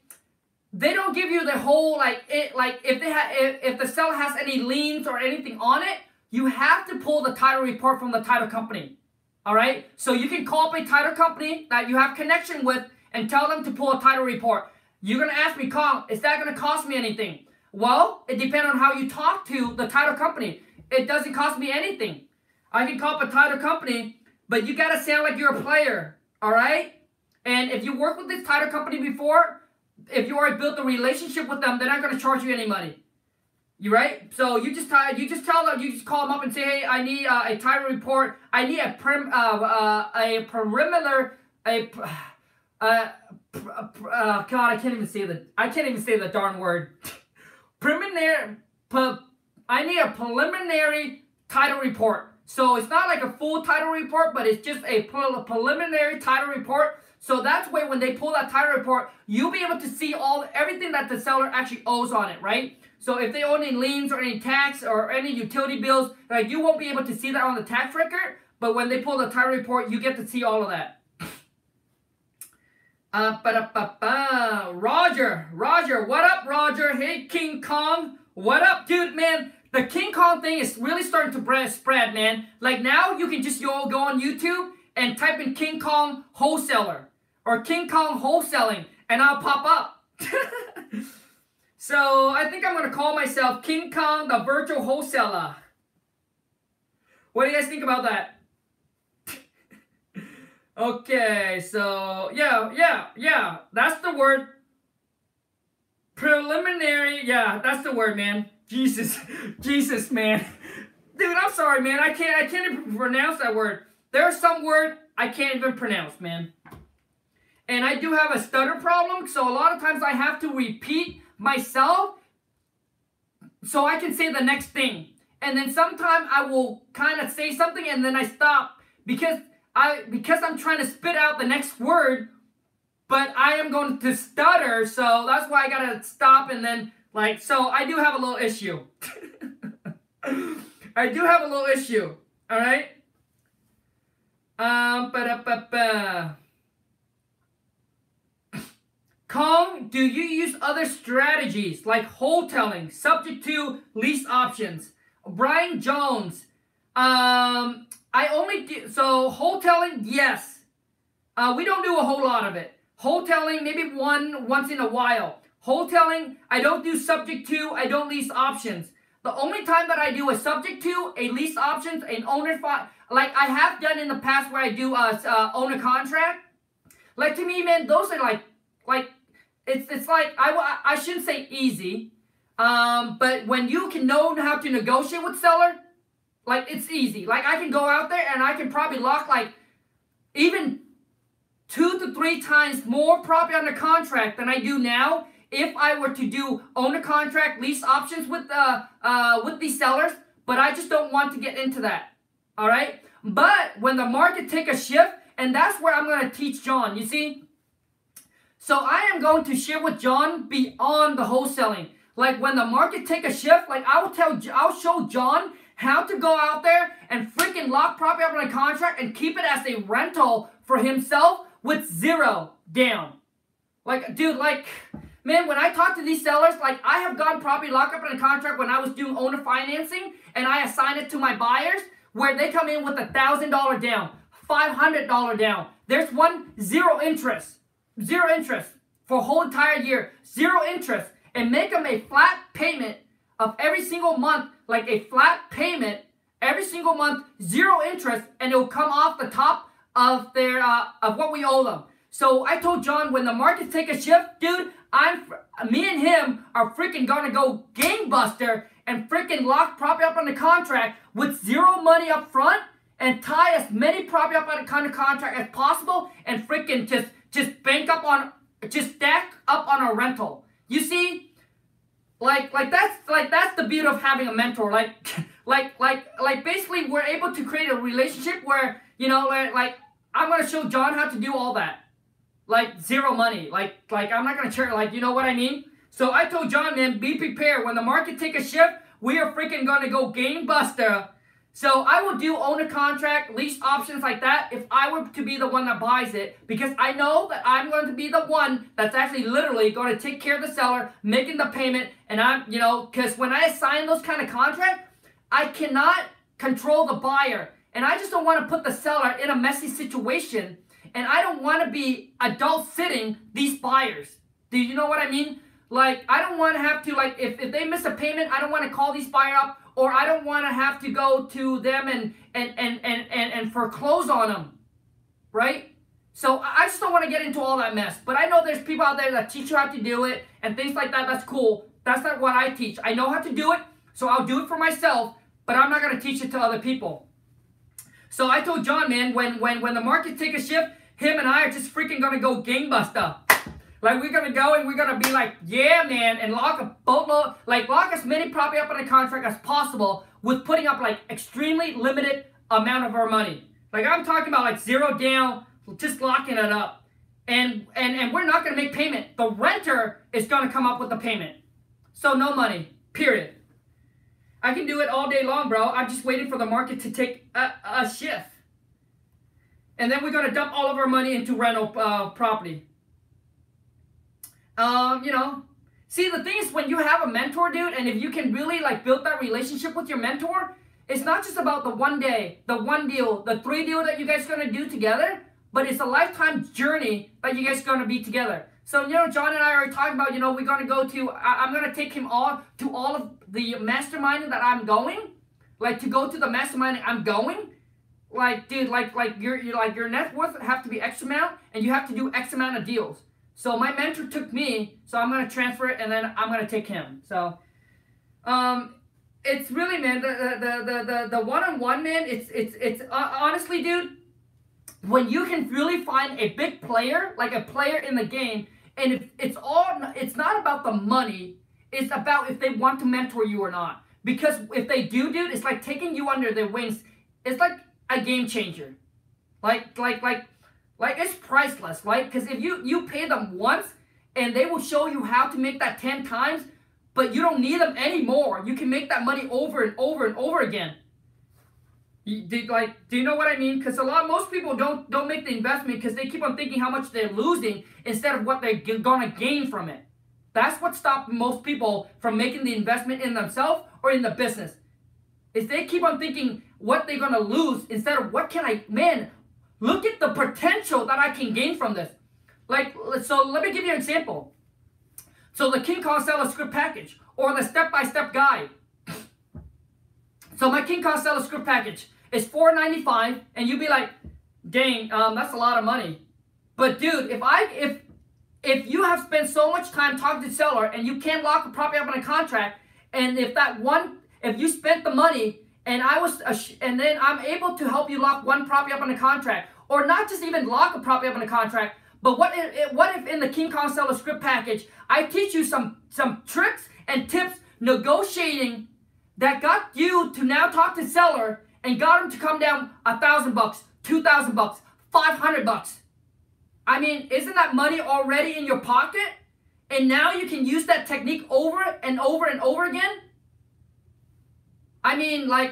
they don't give you the whole, if the seller has any liens or anything on it, you have to pull the title report from the title company. All right? So you can call up a title company that you have connection with and tell them to pull a title report. You're going to ask me, Khang, is that going to cost me anything? Well, it depends on how you talk to the title company. It doesn't cost me anything. I can call up a title company, but you got to sound like you're a player. All right? And if you work with this title company before, if you already built a relationship with them, they're not going to charge you any money. You right? So you just call them up and say, hey, I need a title report. I need a perimeter, God, I can't even say the darn word. I need a preliminary title report. So it's not like a full title report, but it's just a preliminary title report. So that's why when they pull that title report, you'll be able to see everything that the seller actually owes on it, right? So if they owe any liens or any tax or any utility bills, like, you won't be able to see that on the tax record. But when they pull the title report, you get to see all of that. Roger, what up, Roger? Hey, King Kong, What up, dude, man? The King Kong thing is really starting to spread, man. Like now you can just go on YouTube and type in King Kong Wholesaler or King Kong Wholesaling and I'll pop up. So I think I'm going to call myself King Kong the Virtual Wholesaler. What do you guys think about that? Okay, so yeah, that's the word. Preliminary, yeah, that's the word, man. Jesus, man. Dude, I'm sorry, man. I can't even pronounce that word. There's some word I can't even pronounce, man. And I do have a stutter problem, so a lot of times I have to repeat myself so I can say the next thing. And then sometimes I will kind of say something and then I stop because I'm trying to spit out the next word, but I am going to stutter, so that's why I gotta stop and then so I do have a little issue. I do have a little issue. All right. Khang, do you use other strategies like wholesaling, subject to lease options? Brian Jones, I only do, so wholesaling, yes. We don't do a whole lot of it. Wholesaling, maybe once in a while. Wholesaling, I don't do subject to, I don't lease options. The only time that I do a subject to, a lease options, an owner file, like I have done in the past where I do owner contract. Like to me, man, those are like it's like I shouldn't say easy, but when you can know how to negotiate with seller, like it's easy. Like I can go out there and I can probably lock like even 2 to 3 times more property under contract than I do now if I were to do owner contract lease options with these sellers. But I just don't want to get into that. All right. But when the market take a shift, and that's where I'm going to teach John. You see. So I am going to share with John beyond the wholesaling. Like when the market take a shift, like I'll show John how to go out there and freaking lock property up on a contract and keep it as a rental for himself with 0 down. Like, dude, like, man, when I talk to these sellers, like I have gotten property locked up in a contract when I was doing owner financing and I assign it to my buyers where they come in with $1,000 down, $500 down. There's one 0 interest. 0 interest for a whole entire year. 0 interest. And make them a flat payment of every single month, like a flat payment every single month, 0 interest, and it will come off the top of their of what we owe them. So I told John when the markets take a shift, dude, me and him are freaking gonna go gangbuster and freaking lock property up on the contract with 0 money up front and tie as many property up on the contract as possible and freaking just bank up on, just stack up on a rental. You see, like that's the beauty of having a mentor. Like basically we're able to create a relationship where, you know, like I'm gonna show John how to do all that. Like 0 money. Like I'm not gonna charge, like, you know what I mean? So I told John, man, be prepared. When the market take a shift, we are freaking gonna go gangbuster. So I will do owner contract, lease options like that if I were to be the one that buys it, because I know that I'm going to be the one that's actually literally going to take care of the seller, making the payment, and I'm, you know, because when I assign those kind of contracts, I cannot control the buyer, and I just don't want to put the seller in a messy situation, and I don't want to be adult sitting these buyers. Do you know what I mean? Like, I don't want to have to, like, if they miss a payment, I don't want to call these buyers up. Or I don't want to have to go to them and foreclose on them, right? So I just don't want to get into all that mess. But I know there's people out there that teach you how to do it and things like that. That's cool. That's not what I teach. I know how to do it, so I'll do it for myself. But I'm not going to teach it to other people. So I told John, man, when the market take a shift, him and I are just freaking going to go gangbuster. Like, we're going to go and we're going to be like, yeah, man, and lock a boatload, like, lock as many property up on a contract as possible with putting up, like, extremely limited amount of our money. Like, I'm talking about, like, 0 down, just locking it up. And we're not going to make payment. The renter is going to come up with the payment. So, no money, period. I can do it all day long, bro. I'm just waiting for the market to take a shift. And then we're going to dump all of our money into rental property. You know, See, the thing is, when you have a mentor, dude, and if you can really like build that relationship with your mentor, it's not just about the one day, the one deal, the 3 deal that you guys are gonna do together, but it's a lifetime journey that you guys are gonna be together. So, you know, John and I are talking about, you know, we're gonna go to, I'm gonna take him all of the masterminding that I'm going, like to go to the masterminding I'm going. Like, dude, like your net worth have to be X amount, and you have to do X amount of deals. So my mentor took me, so I'm gonna transfer it, and then I'm gonna take him. So, it's really, man, the one-on-one, man. It's honestly, dude, when you can really find a big player, like a player in the game, and it's not about the money. It's about if they want to mentor you or not. Because if they do, dude, it's like taking you under their wings. It's like a game changer. Like it's priceless, right? Because if you pay them once, and they will show you how to make that 10 times, but you don't need them anymore. You can make that money over and over and over again. Do you know what I mean? Because most people don't make the investment because they keep on thinking how much they're losing instead of what they're gonna gain from it. That's what stopped most people from making the investment in themselves or in the business. Is they keep on thinking what they're gonna lose instead of what can I, man, look at the potential that I can gain from this. Like, so let me give you an example. So the Khang Seller Script package, or the step-by-step guide. So my Khang Seller Script package is $4.95, and you'd be like, dang, that's a lot of money. But dude, if you have spent so much time talking to the seller and you can't lock the property up in a contract, and if you spent the money and and then I'm able to help you lock one property up in a contract, or not just even lock a property up in a contract, but what if in the Khang Seller Script package I teach you some tricks and tips negotiating that got you to now talk to the seller and got him to come down $1,000, $2,000, $500. I mean, isn't that money already in your pocket? And now you can use that technique over and over and over again? I mean, I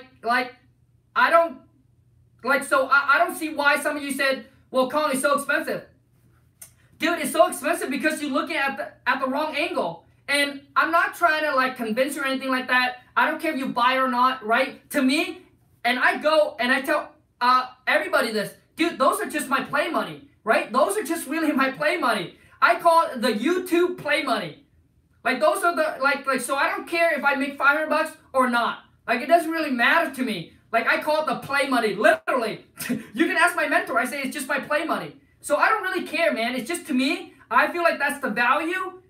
don't see why some of you said, well, Khang, is so expensive. Dude, it's so expensive because you're looking at the wrong angle. And I'm not trying to like convince you or anything like that. I don't care if you buy or not, right? To me, and I go and I tell everybody this, dude, those are just my play money, right? Those are just really my play money. I call it the YouTube play money. Like those are the, so I don't care if I make $500 or not. Like it doesn't really matter to me. Like I call it the play money, literally. You can ask my mentor, I say it's just my play money. So I don't really care, man. It's just to me, I feel like that's the value,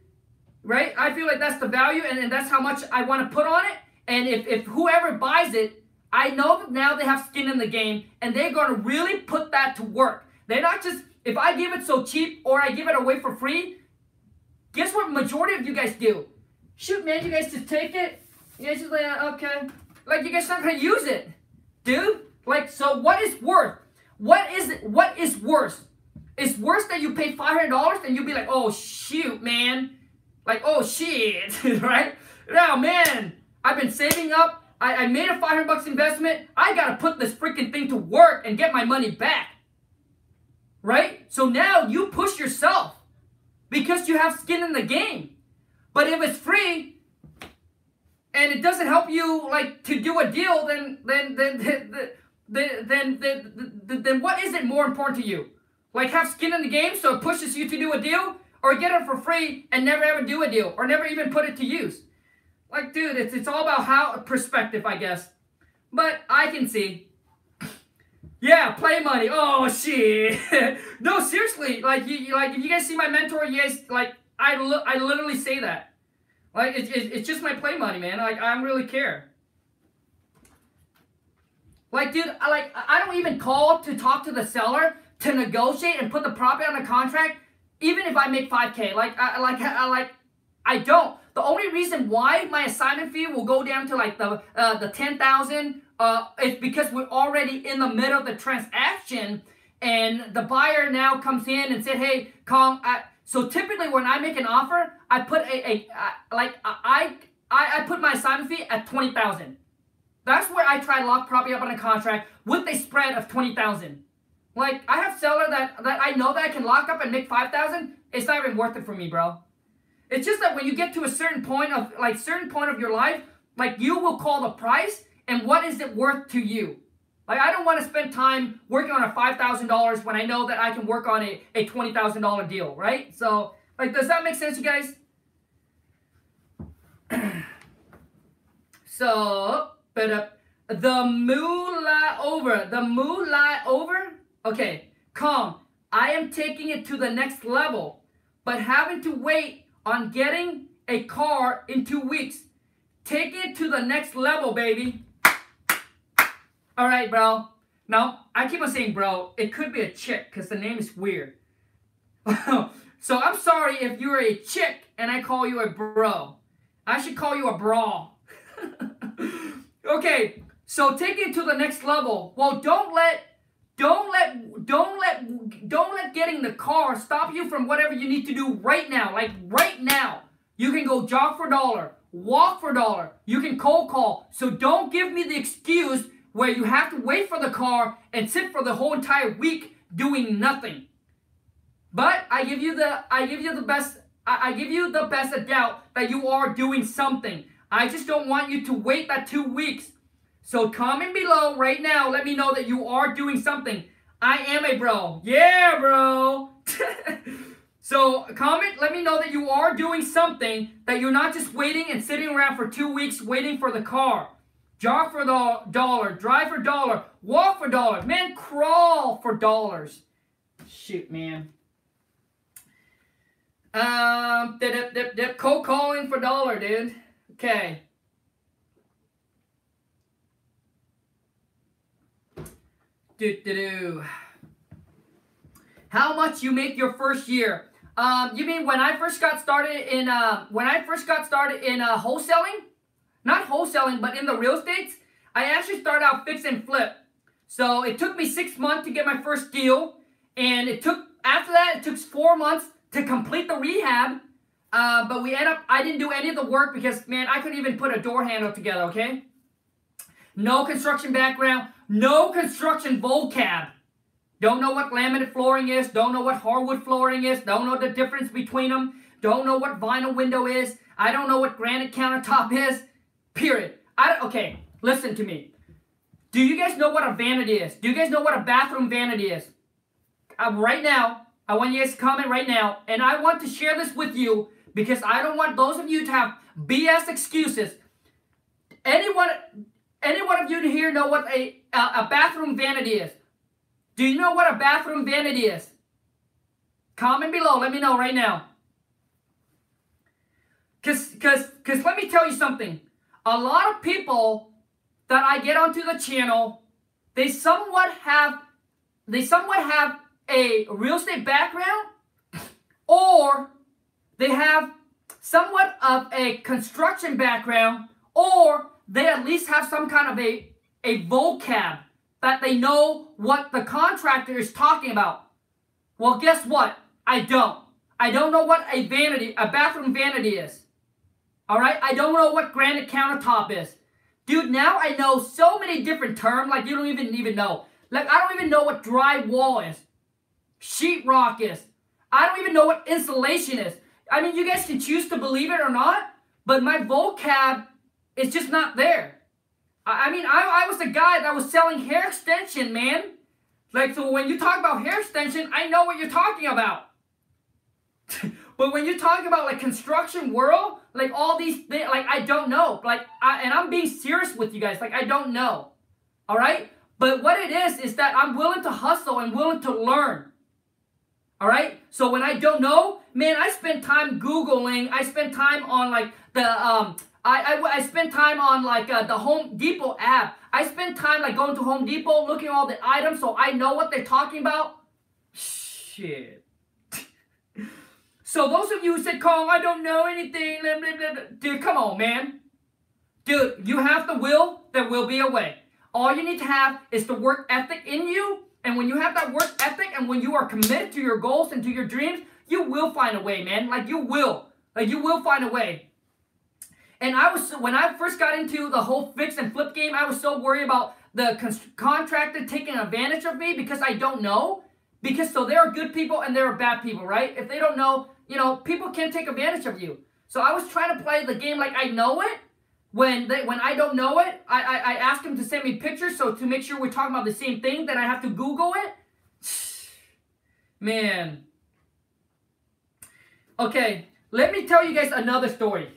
right? I feel like that's the value, and that's how much I want to put on it. And if whoever buys it, I know that now they have skin in the game, and they're going to really put that to work. They're not just, if I give it so cheap or I give it away for free, guess what majority of you guys do? Shoot, man, you guys just take it. You guys just like, okay. Like, you guys not going to use it, dude. Like, so what is worth? What is worse? It's worse that you pay $500 and you'll be like, oh, shoot, man. Like, oh, shit, right? Now, man, I've been saving up. I made a $500 investment. I got to put this freaking thing to work and get my money back. Right? So now you push yourself because you have skin in the game. But if it's free and it doesn't help you like to do a deal, then what is it more important to you? Like have skin in the game so it pushes you to do a deal, or get it for free and never ever do a deal, or never even put it to use? Like, dude, it's all about how perspective, I guess. But I can see. Yeah, play money. Oh shit. No, seriously. Like, if you guys see my mentor, you guys like I literally say that. Like it's just my play money, man. Like I don't really care. Like, dude, I don't even call to talk to the seller to negotiate and put the property on a contract, even if I make $5K. I don't. The only reason why my assignment fee will go down to like the $10,000 is because we're already in the middle of the transaction, and the buyer now comes in and said, "Hey, Khang." So typically when I make an offer, I put I put my assignment fee at $20,000. That's where I try to lock property up on a contract with a spread of $20,000. Like, I have seller that I know that I can lock up and make $5,000. It's not even worth it for me, bro. It's just that when you get to a certain point of your life, like you will call the price and what is it worth to you. Like I don't want to spend time working on a $5,000 when I know that I can work on a $20,000 deal, right? So like, does that make sense, you guys? So, but the moolah over. Okay, Khang, I am taking it to the next level, but having to wait on getting a car in 2 weeks. Take it to the next level, baby. All right, bro. Now, I keep on saying bro. It could be a chick because the name is weird. So I'm sorry if you're a chick and I call you a bro. I should call you a bra. Okay, so take it to the next level. Well, don't let getting the car stop you from whatever you need to do right now. Like right now, you can go jog for $1, walk for $1. You can cold call. So don't give me the excuse where you have to wait for the car and sit for the whole entire week doing nothing. But I give you the best of doubt that you are doing something. I just don't want you to wait that 2 weeks. So comment below right now. Let me know that you are doing something. I am a bro. Yeah, bro. So comment. Let me know that you are doing something. That you're not just waiting and sitting around for 2 weeks waiting for the car. Jog for $1. Drive for $1. Walk for $1. Man, crawl for dollars. Shoot, man. Cold calling for $1, dude. Okay. How much you make your first year? You mean when I first got started in wholesaling? Not wholesaling, but in the real estates. I actually started out fix and flip. So it took me 6 months to get my first deal, and after that it took 4 months to complete the rehab. But I didn't do any of the work because, man, I couldn't even put a door handle together, okay? No construction background, no construction vocab. Don't know what laminate flooring is, don't know what hardwood flooring is, don't know the difference between them, don't know what vinyl window is, I don't know what granite countertop is, period. Okay, listen to me. Do you guys know what a vanity is? Do you guys know what a bathroom vanity is? Right now, I want you guys to comment right now, and I want to share this with you because I don't want those of you to have BS excuses. Any one of you here know what a bathroom vanity is? Do you know what a bathroom vanity is? Comment below. Let me know right now. Cause let me tell you something. A lot of people that I get onto the channel, they somewhat have a real estate background, or they have somewhat of a construction background, or they at least have some kind of a vocab that they know what the contractor is talking about. Well, guess what? I don't. I don't know what a bathroom vanity is. All right? I don't know what granite countertop is. Dude, now I know so many different terms like you don't even know. Like, I don't even know what drywall is. Sheetrock is. I don't even know what insulation is. I mean, you guys can choose to believe it or not, but my vocab is just not there. I mean, I was the guy that was selling hair extension, man. Like, so when you talk about hair extension, I know what you're talking about. But when you talk about, like, construction world, like, all these things, like, I don't know. Like, and I'm being serious with you guys. Like, I don't know. All right? But what it is that I'm willing to hustle and willing to learn. All right? So when I don't know, man, I spend time Googling. I spend time on, like, I spend time on, like, the Home Depot app. I spend time, like, going to Home Depot, looking at all the items so I know what they're talking about. Shit. So those of you who said, Khang, I don't know anything, blah, blah, blah, blah. Dude, come on, man. Dude, you have the will, there will be a way. All you need to have is the work ethic in you. And when you have that work ethic and when you are committed to your goals and to your dreams, you will find a way, man. Like, you will. Like, you will find a way. And when I first got into the whole fix and flip game, I was so worried about the contractor taking advantage of me because I don't know. So there are good people and there are bad people, right? If they don't know, you know, people can take advantage of you. So I was trying to play the game like I know it. When I don't know it, I ask them to send me pictures, so to make sure we're talking about the same thing, then I have to Google it. Man. Okay, let me tell you guys another story.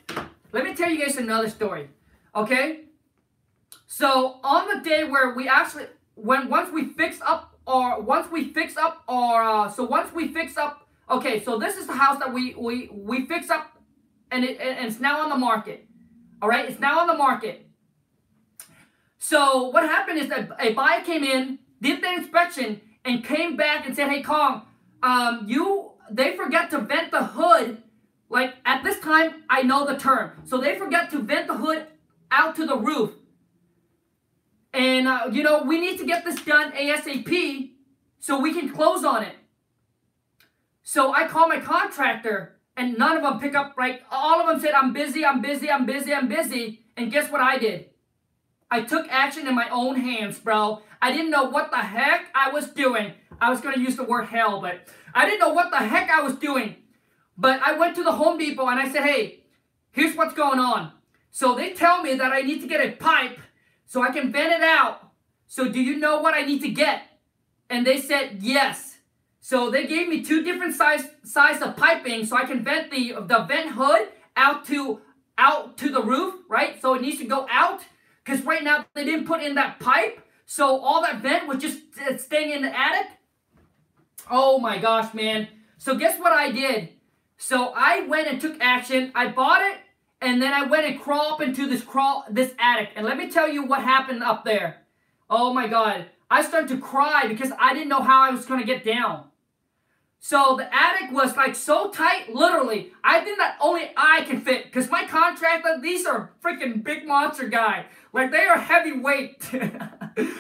Okay? So on the day where we actually, once we fix up, okay, so this is the house that we fix up, and it's now on the market. All right, it's now on the market. So what happened is that a buyer came in, did the inspection, and came back and said, hey, Khang, they forget to vent the hood. Like, at this time, I know the term. So they forget to vent the hood out to the roof. And, you know, we need to get this done ASAP so we can close on it. So I call my contractor, and none of them pick up, right? All of them said, I'm busy. And guess what I did? I took action in my own hands, bro. I didn't know what the heck I was doing. I was going to use the word hell, but I didn't know what the heck I was doing. But I went to the Home Depot and I said, hey, here's what's going on. So they tell me that I need to get a pipe so I can vent it out. So do you know what I need to get? And they said, yes. So they gave me two different size of piping so I can vent the vent hood out to the roof, right? So it needs to go out because right now they didn't put in that pipe. So all that vent was just staying in the attic. Oh my gosh, man. So guess what I did? So I went and took action. I bought it, and then I went and crawled up into this attic. And let me tell you what happened up there. Oh my God. I started to cry because I didn't know how I was going to get down. So the attic was like so tight, literally. I think that only I can fit. Because my contractor, these are freaking big monster guy. Like they are heavyweight.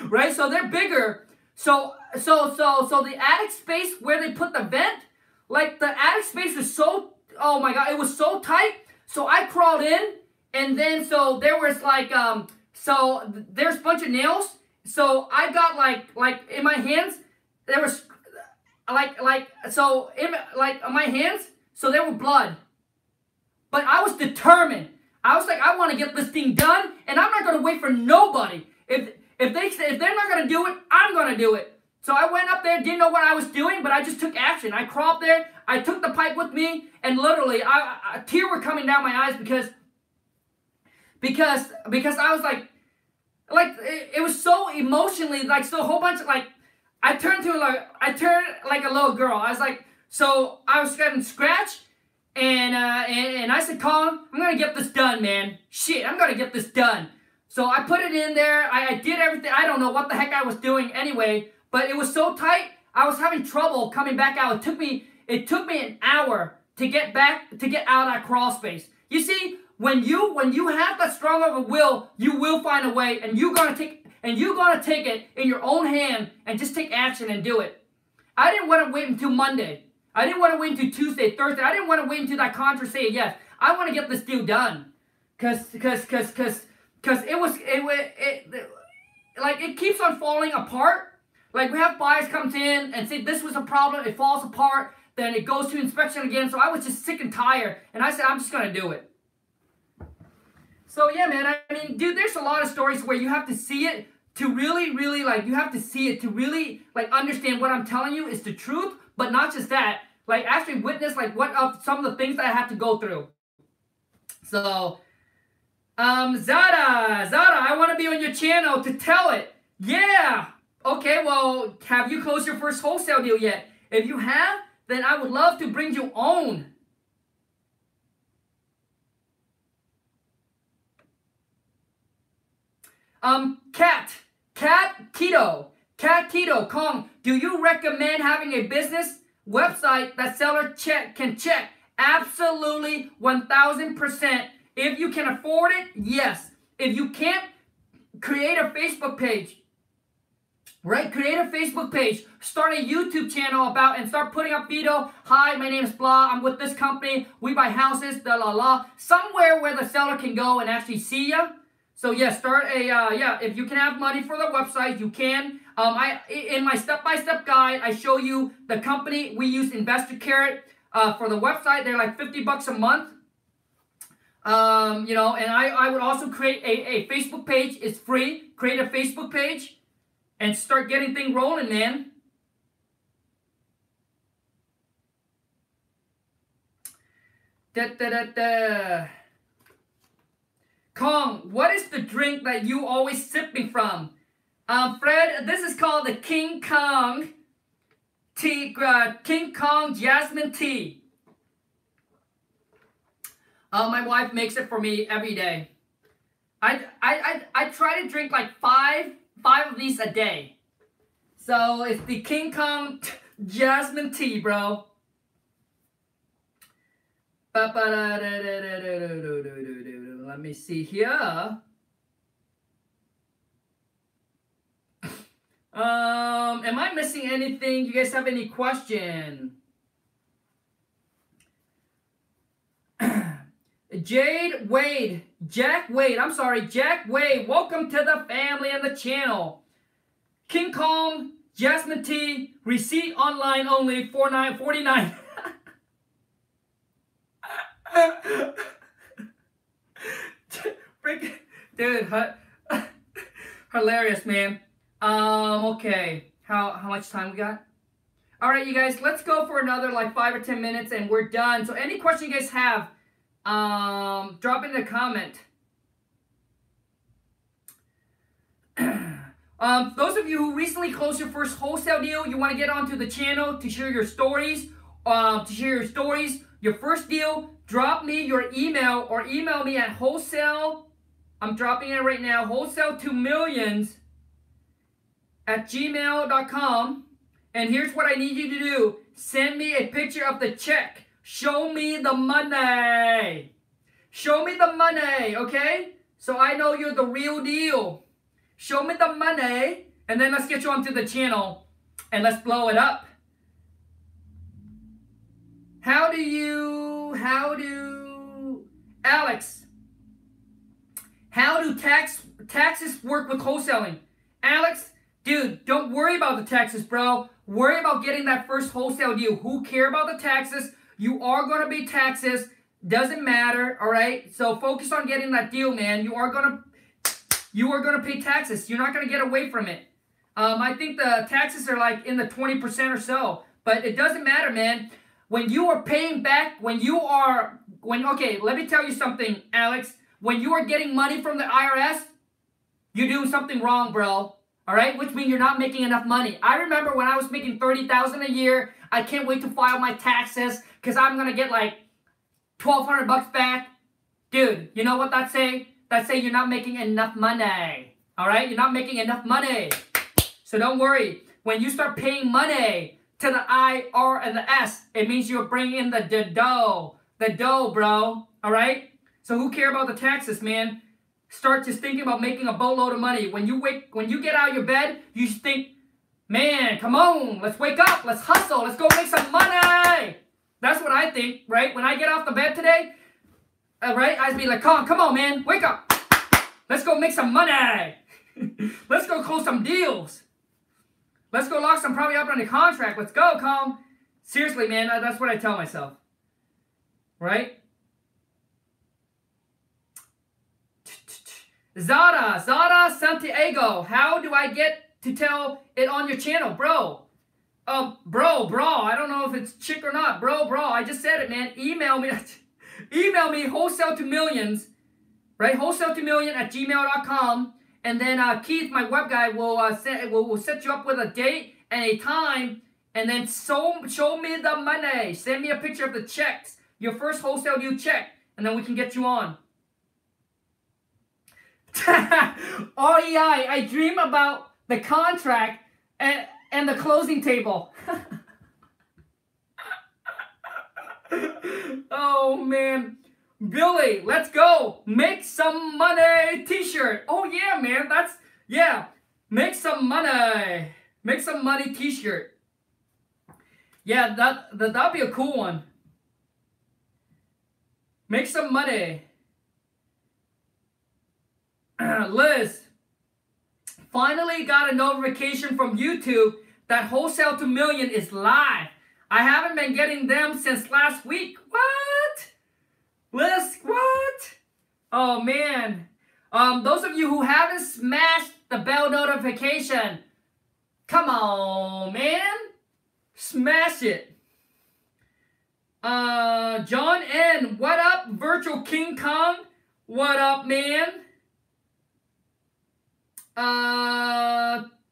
Right? So they're bigger. So the attic space where they put the vent, like the attic space was so, oh my God, it was so tight. So I crawled in, and then so there was like, so there's a bunch of nails. So I got like in my hands, there was my hands, so there were blood. But I was determined. I was like, I want to get this thing done, and I'm not going to wait for nobody. If they're not going to do it, I'm going to do it. So I went up there, didn't know what I was doing, but I just took action. I crawled there, I took the pipe with me, and literally, tears were coming down my eyes because I was like it was so emotionally, like, so a whole bunch of, like, I turned like a little girl. I was like, so I was getting scratched, and I said, Khang, I'm going to get this done, man. Shit, I'm going to get this done. So I put it in there. I did everything. I don't know what the heck I was doing anyway, but it was so tight, I was having trouble coming back out. It took me an hour to get out of that crawl space. You see, when you have that strong of a will, you will find a way, and you're gonna take it in your own hand and just take action and do it. I didn't want to wait until Monday. I didn't want to wait until Tuesday, Thursday. I didn't want to wait until that contract said yes. I want to get this deal done, cause it keeps on falling apart. Like, we have buyers comes in and say this was a problem, it falls apart, then it goes to inspection again. So I was just sick and tired, and I said, I'm just going to do it. So yeah, man, I mean, dude, there's a lot of stories where you have to see it to really, you have to see it to really, understand what I'm telling you is the truth, but not just that, actually witness, what of some of the things that I had to go through. So, Zara, I want to be on your channel to tell it. Yeah. Okay, well, have you closed your first wholesale deal yet? If you have, then I would love to bring you on. Cat Keto, Khang, do you recommend having a business website that seller can check? Absolutely, 1000%. If you can afford it, yes. If you can't, create a Facebook page. Right? Create a Facebook page. Start a YouTube channel and start putting up video. Hi, my name is blah. I'm with this company. We buy houses, la. Somewhere where the seller can go and actually see you. So yeah, start if you can have money for the website, you can. In my step-by-step guide, I show you the company. We use Investor Carrot. For the website, they're like $50 a month. You know, and I would also create a Facebook page. It's free. Create a Facebook page and start getting things rolling, man. Khang, what is the drink that you always sipping from? Fred, this is called the King Kong tea, King Kong jasmine tea. My wife makes it for me every day. I try to drink like five of these a day. So it's the King Kong jasmine tea, bro. Let me see here. Am I missing anything? You guys have any question? Jack Wade, welcome to the family and the channel. King Kong jasmine tea, receipt online only, $49.49. Dude, hilarious, man. Okay, how much time we got? All right, you guys, let's go for another like 5 or 10 minutes and we're done. So any question you guys have, drop in the comment. Those of you who recently closed your first wholesale deal, you want to get onto the channel to share your stories, your first deal, drop me your email or email me at wholesale. I'm dropping it right now, wholesale2millions@gmail.com. And here's what I need you to do. Send me a picture of the check. Show me the money. Show me the money, okay? So I know you're the real deal. Show me the money, and then let's get you onto the channel, and let's blow it up. Alex, how do taxes work with wholesaling? Alex, dude, don't worry about the taxes, bro. Worry about getting that first wholesale deal. Who care about the taxes? You are going to pay taxes. Doesn't matter, all right? So focus on getting that deal, man. You are going to pay taxes. You're not going to get away from it. I think the taxes are like in the 20% or so. But it doesn't matter, man. When you are paying back, okay, let me tell you something, Alex. When you are getting money from the IRS, you're doing something wrong, bro. All right? Which means you're not making enough money. I remember when I was making $30,000 a year, I can't wait to file my taxes because I'm going to get like $1,200 back. Dude, you know what that say? That say you're not making enough money. All right? You're not making enough money. So don't worry. When you start paying money to the I, R, and the S, it means you're bringing in the dough. The dough, bro. All right? So who care about the taxes, man? Start just thinking about making a boatload of money. When you get out of your bed, you just think, man, come on, let's wake up, let's hustle, let's go make some money. That's what I think, right? When I get off the bed today, right, I'd be like, come on, man, wake up. Let's go make some money. Let's go close some deals. Let's go lock some probably up on the contract. Let's go, Khang. Seriously, man, that's what I tell myself. Right? Zara Santiago, how do I get to tell it on your channel? Bro, I don't know if it's chick or not. Bro, I just said it, man. Email me, wholesale2millions, right? wholesale2million@gmail.com. And then Keith, my web guy, will set you up with a date and a time. And then show me the money. Send me a picture of the checks, your first wholesale deal check, and then we can get you on. REI, I dream about the contract and the closing table. Oh, man. Billy, let's go. Make some money t-shirt. Oh, yeah, man. Make some money. Make some money t-shirt. Yeah, that'd be a cool one. Make some money. Liz, finally got a notification from YouTube that Wholesale 2 Million is live. I haven't been getting them since last week. What? What? Oh, man. Those of you who haven't smashed the bell notification, come on, man. Smash it. John N. What up, Virtual King Kong? What up, man?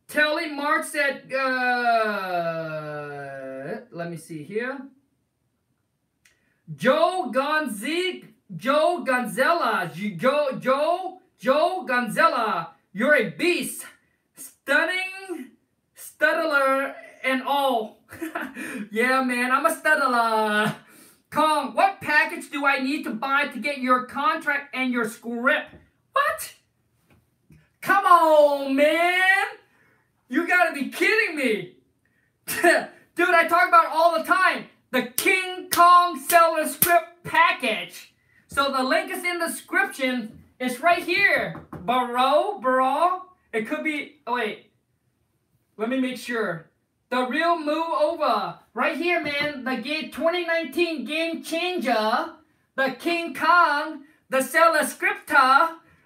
Telly Mark said, let me see here. Joe Gonzella, Joe Gonzella, you're a beast. Stunning, studdler, and all. Yeah, man, I'm a studdler. Kong, what package do I need to buy to get your contract and your script? What? Come on, man. You gotta be kidding me. Dude, I talk about it all the time. The Khang Seller Script package. So the link is in the description. It's right here. Bro. It could be, oh wait. Let me make sure. The real move over. Right here, man. The 2019 game changer. The Khang, the Seller Script.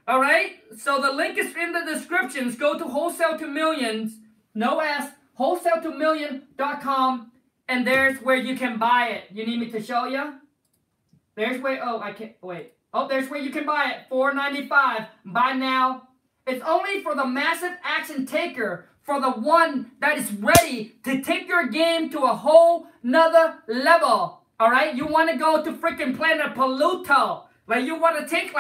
Alright? So the link is in the descriptions. Go to Wholesale to Millions. No S. wholesaletomillion.com. And there's where you can buy it. You need me to show you? There's where, oh, I can't, wait. Oh, there's where you can buy it. $4.95. Buy now. It's only for the massive action taker. For the one that is ready to take your game to a whole nother level. Alright? You want to go to freaking planet Pluto. Like you want to take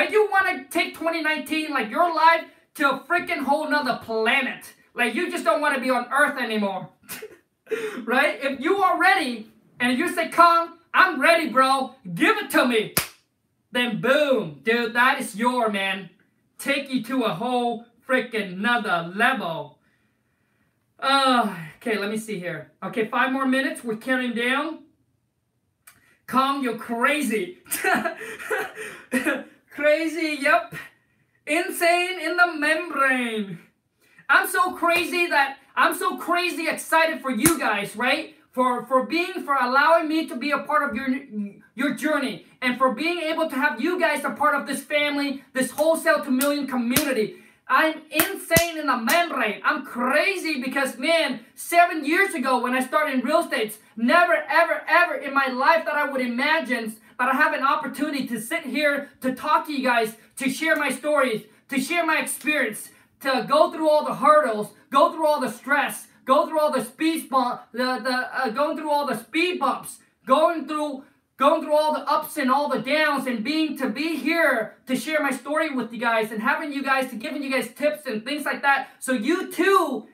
you want to take 2019, like your life, to a freaking whole nother planet. Like you just don't want to be on Earth anymore. Right? If you are ready, and if you say, Kong, I'm ready, bro, give it to me. Then boom, dude, that is your, man. Take you to a whole freaking nother level. Okay, let me see here. Okay, 5 more minutes. We're counting down. Kong, you're crazy. Crazy, yep. Insane in the membrane. I'm so crazy excited for you guys, right? For allowing me to be a part of your journey, and for being able to have you guys a part of this family, this Wholesale to Million community. I'm insane in the membrane. I'm crazy because, man, 7 years ago when I started in real estate, never, ever, ever in my life that I would imagine that I have an opportunity to sit here to talk to you guys, to share my stories, to share my experience, to go through all the hurdles, go through all the stress, go through all the going through all the speed bumps, going through all the ups and all the downs, and to be here to share my story with you guys, and giving you guys tips and things like that, so you too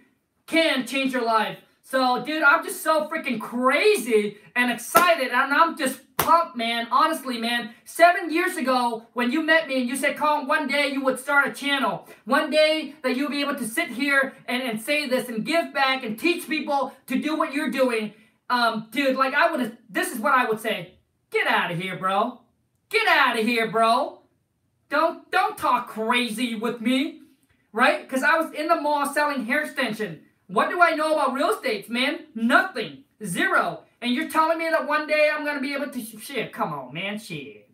can change your life. So, dude, I'm just so freaking crazy and excited, and I'm just pumped, man. Honestly, man. 7 years ago, when you met me and you said, Kong, one day you would start a channel. One day that you'll be able to sit here and say this and give back and teach people to do what you're doing. Dude, like this is what I would say. Get out of here, bro. Get out of here, bro. Don't talk crazy with me, right? Because I was in the mall selling hair extension. What do I know about real estate, man? Nothing. Zero. And you're telling me that one day I'm going to be able to... Shit, come on, man. Shit.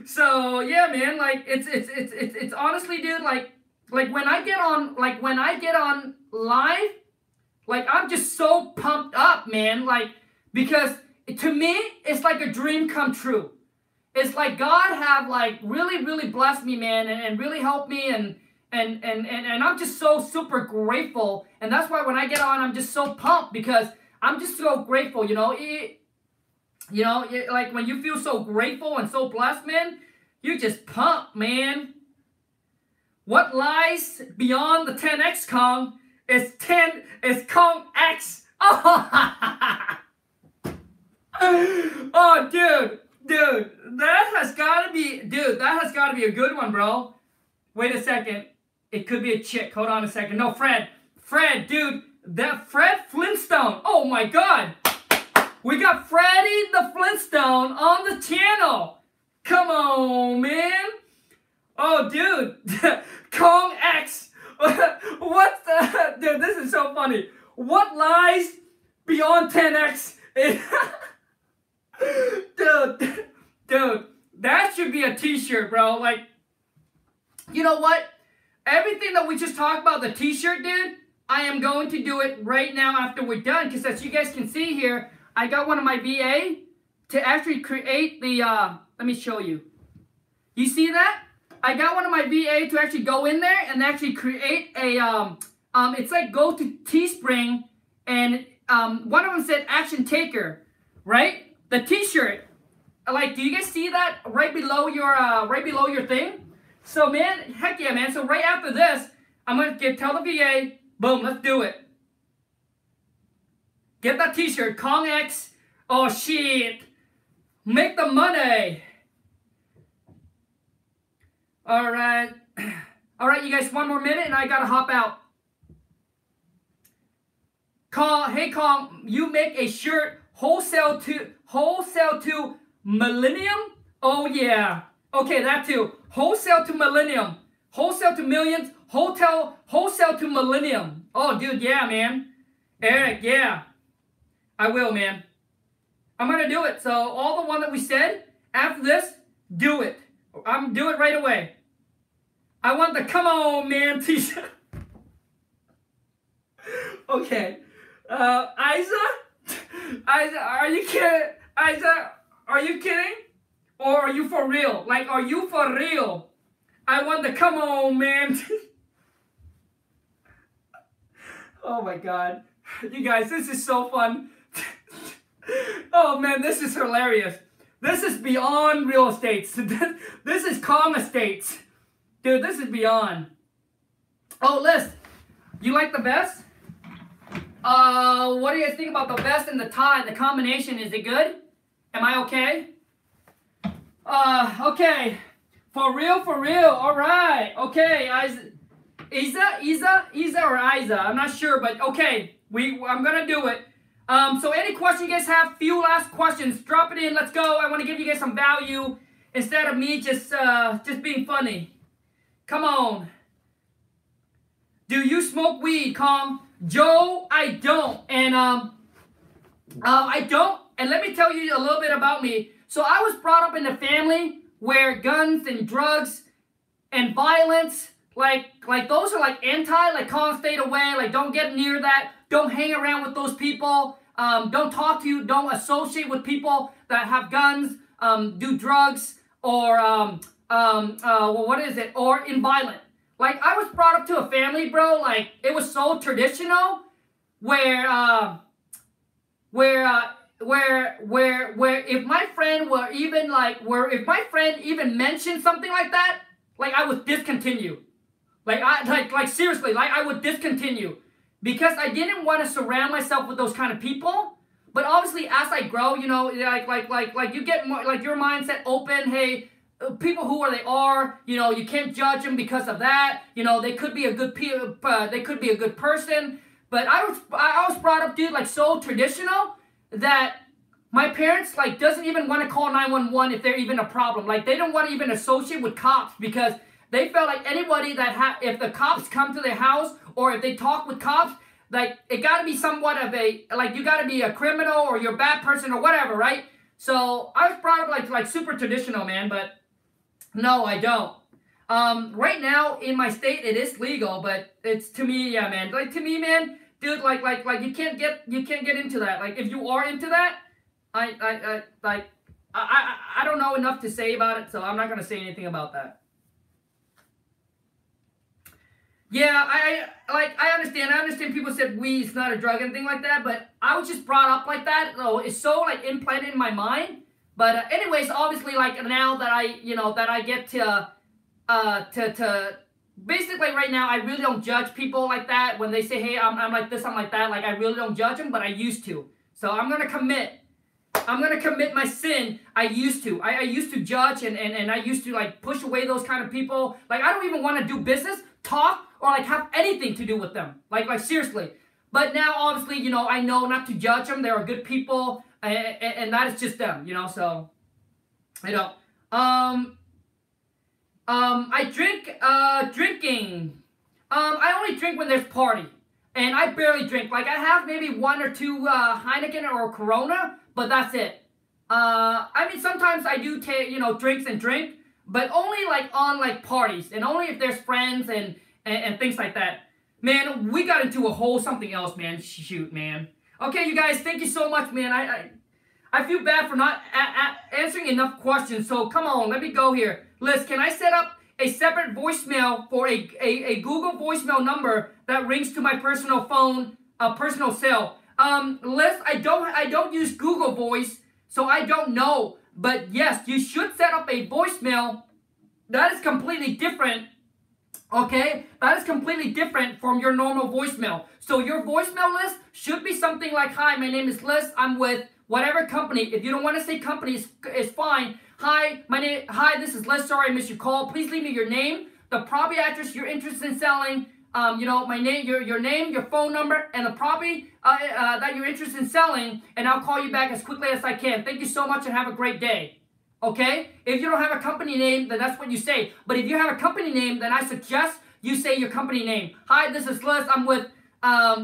So, yeah, man. Like, it's honestly, dude, like when I get on live, like, I'm just so pumped up, man. Like, because to me, it's like a dream come true. It's like God have, like, really, really blessed me, man, and really helped me, and I'm just so super grateful. And that's why when I get on, I'm just so pumped, because I'm just so grateful, you know. Like when you feel so grateful and so blessed, man, you just pump, man. What lies beyond the 10x, Kong, is Kong X. Oh, dude, that has got to be a good one, bro. Wait a second. It could be a chick. Hold on a second. No, Fred, dude. That Fred Flintstone. Oh my God. We got Freddy the Flintstone on the channel. Come on, man. Oh, dude. Kong X. What the? Dude, this is so funny. What lies beyond 10x. Dude, that should be a t-shirt, bro. Like, you know what? Everything that we just talked about, the t-shirt, dude, I am going to do it right now after we're done. Because as you guys can see here, I got one of my VA to actually create the, let me show you. You see that? I got one of my VA to actually go in there and actually create a, it's like go to Teespring, and one of them said Action Taker, right? The t-shirt. Like, do you guys see that right below your thing? So, man, heck yeah, man. So right after this, I'm going to tell the VA, boom, let's do it. Get that t-shirt, Kong X. Oh, shit. Make the money. All right. All right, you guys, one more minute and I got to hop out. Kong, hey, Kong, you make a shirt wholesale to millennium? Oh, yeah. Okay, that too. Wholesale to millennium. Wholesale to millions. Wholesale to millennium. Oh, dude, yeah, man. Eric, yeah. I will, man. I'm going to do it. So, all the one that we said, after this, do it. I'm do it right away. I want the come on, man t-shirt. Okay. Isa, are you kidding? Isa, are you kidding? Or are you for real? Like, are you for real? I want the come on, man. Oh my God. You guys, this is so fun. Oh man, this is hilarious. This is beyond real estates. This is Kong Estates. Dude, this is beyond. Oh, Liz, you like the vest? What do you guys think about the vest and the tie? The combination, is it good? Am I okay? Okay. For real? All right. Okay. Isa or Isa? I'm not sure, but okay. I'm gonna do it. So any question you guys have, few last questions, drop it in. Let's go. I want to give you guys some value instead of me just being funny. Come on. Do you smoke weed, Kong? Joe, I don't. And I don't. And let me tell you a little bit about me. So I was brought up in a family where guns and drugs and violence, like those are like anti, like Kong, stayed away, like don't get near that, don't hang around with those people, don't talk to, don't associate with people that have guns, do drugs, or or in violent. Like I was brought up to a family, bro, like it was so traditional, where if my friend if my friend even mentioned something like that, like I would discontinue. Like seriously, like I would discontinue. Because I didn't want to surround myself with those kind of people. But obviously as I grow, you know, like you get more, like your mindset open, hey, people who are they are, you know, you can't judge them because of that. You know, they could be a good person. But I was brought up, dude, like so traditional that my parents like doesn't even want to call 911 if they're even a problem. Like they don't want to even associate with cops because they felt like anybody that if the cops come to their house or if they talk with cops, like it got to be somewhat of a, like you got to be a criminal or you're a bad person or whatever, right? So I was brought up like super traditional, man, but no, I don't. Right now in my state it is legal, but it's to me, yeah, man. Like to me, man, dude, like you can't get into that. Like if you are into that, I don't know enough to say about it, so I'm not gonna say anything about that. Yeah, I understand. I understand people said weed's not a drug and thing like that, but I was just brought up like that. So it's so like implanted in my mind. But anyways, obviously, like now that I get to basically right now, I really don't judge people like that when they say, hey, I'm like this, I'm like that. Like I really don't judge them, but I used to. So I'm gonna commit my sin. I used to. I used to judge and I used to like push away those kind of people. Like I don't even want to do business, talk, or like have anything to do with them. Like seriously. But now obviously, you know, I know not to judge them. They are good people, and that is just them, you know. So, you know, I drink drinking. I only drink when there's party. And I barely drink. Like, I have maybe 1 or 2 Heineken or Corona, but that's it. I mean, sometimes I do take, you know, drinks and drink, but only like on like parties, and only if there's friends and things like that. Man, we got into a whole something else, man. Shoot, man. Okay, you guys, thank you so much, man. I feel bad for not answering enough questions, so come on, let me go here. Liz, can I set up a separate voicemail for a Google voicemail number that rings to my personal phone, personal cell? Liz, I don't use Google Voice, so I don't know. But yes, you should set up a voicemail that is completely different. Okay, that is completely different from your normal voicemail. So your voicemail list should be something like, hi, my name is Liz. I'm with whatever company. If you don't want to say company, it's fine. Hi, this is Liz. Sorry I missed your call. Please leave me your name, the property address you're interested in selling, you know, my name, your name, your phone number, and the property that you're interested in selling, and I'll call you back as quickly as I can. Thank you so much and have a great day. Okay? If you don't have a company name, then that's what you say. But if you have a company name, then I suggest you say your company name. Hi, this is Liz. I'm with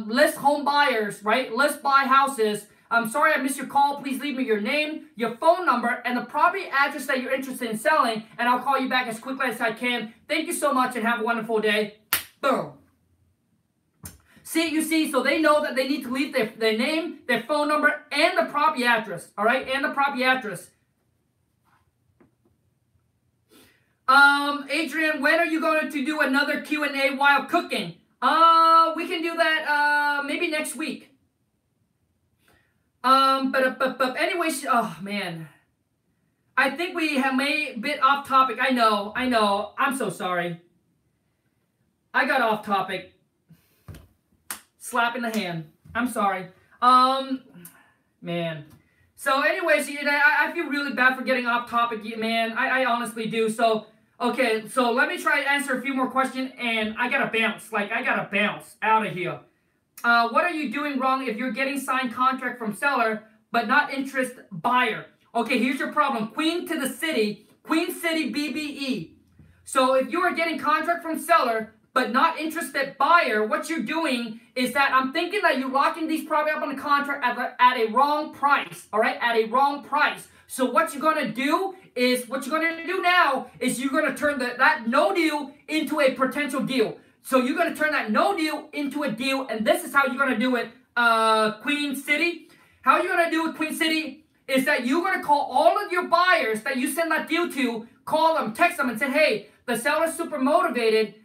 Liz Home Buyers, right? Liz Buy Houses. I'm sorry I missed your call. Please leave me your name, your phone number, and the property address that you're interested in selling, and I'll call you back as quickly as I can. Thank you so much and have a wonderful day. Boom. See, you see, so they know that they need to leave their name, their phone number, and the property address, all right? And the property address. Adrian, when are you going to do another Q&A while cooking? We can do that, maybe next week. But anyways, oh, man. I think we have made a bit off topic. I know. I'm so sorry. I got off topic. Slap in the hand. I'm sorry. Man. So anyways, I feel really bad for getting off topic, man. I honestly do. So, okay. So let me try to answer a few more questions, and I gotta bounce. Like, I gotta bounce out of here. What are you doing wrong if you're getting signed contract from seller, but not interest buyer? Okay, here's your problem. Queen City BBE. So if you are getting contract from seller, but not interested buyer, what you're doing is that I'm thinking that you're locking these property up on the contract at a wrong price, all right? At a wrong price. So what you're going to do is, now is you're going to turn that no deal into a potential deal. So you're going to turn that no deal into a deal, and this is how you're going to do it, Queen City. How you're going to do it, Queen City, is that you're going to call all of your buyers that you send that deal to, call them, text them, and say, hey, the seller's super motivated.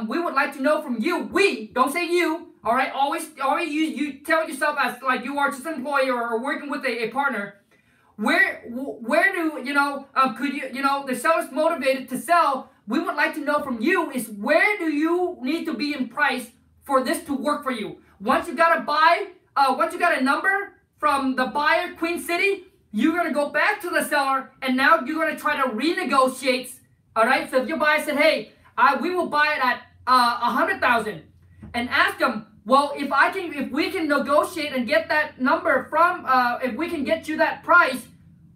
We would like to know from you. We, don't say you, all right? Always you tell yourself as like you are just an employee or working with a partner. Where do, could you, the seller's motivated to sell. We would like to know from you is where do you need to be in price for this to work for you? Once you got a number from the buyer, Queen City, you're going to go back to the seller, and now you're going to try to renegotiate. All right, so if your buyer said, hey, we will buy it at $100,000, and ask them, well, if we can negotiate and get that number from, if we can get you that price,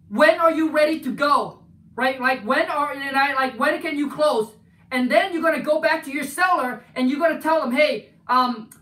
when are you ready to go? Right, like when can you close? And then you're gonna go back to your seller and you're gonna tell them, hey,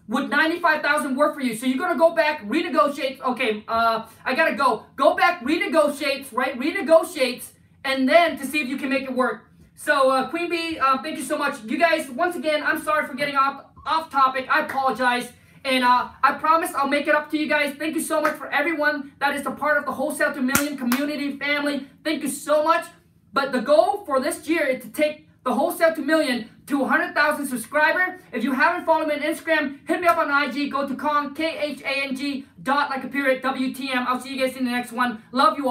would $95,000 work for you? So you're gonna go back, renegotiate. Okay, I gotta go. Go back, renegotiates, right? Renegotiates, and then to see if you can make it work. So Queen Bee, thank you so much. You guys, once again, I'm sorry for getting off topic. I apologize. And I promise I'll make it up to you guys. Thank you so much for everyone that is a part of the Wholesale to Million community family. Thank you so much. But the goal for this year is to take the Wholesale to Million to 100,000 subscribers. If you haven't followed me on Instagram, hit me up on IG. Go to Khang, Khang, .like a period, WTM. I'll see you guys in the next one. Love you all.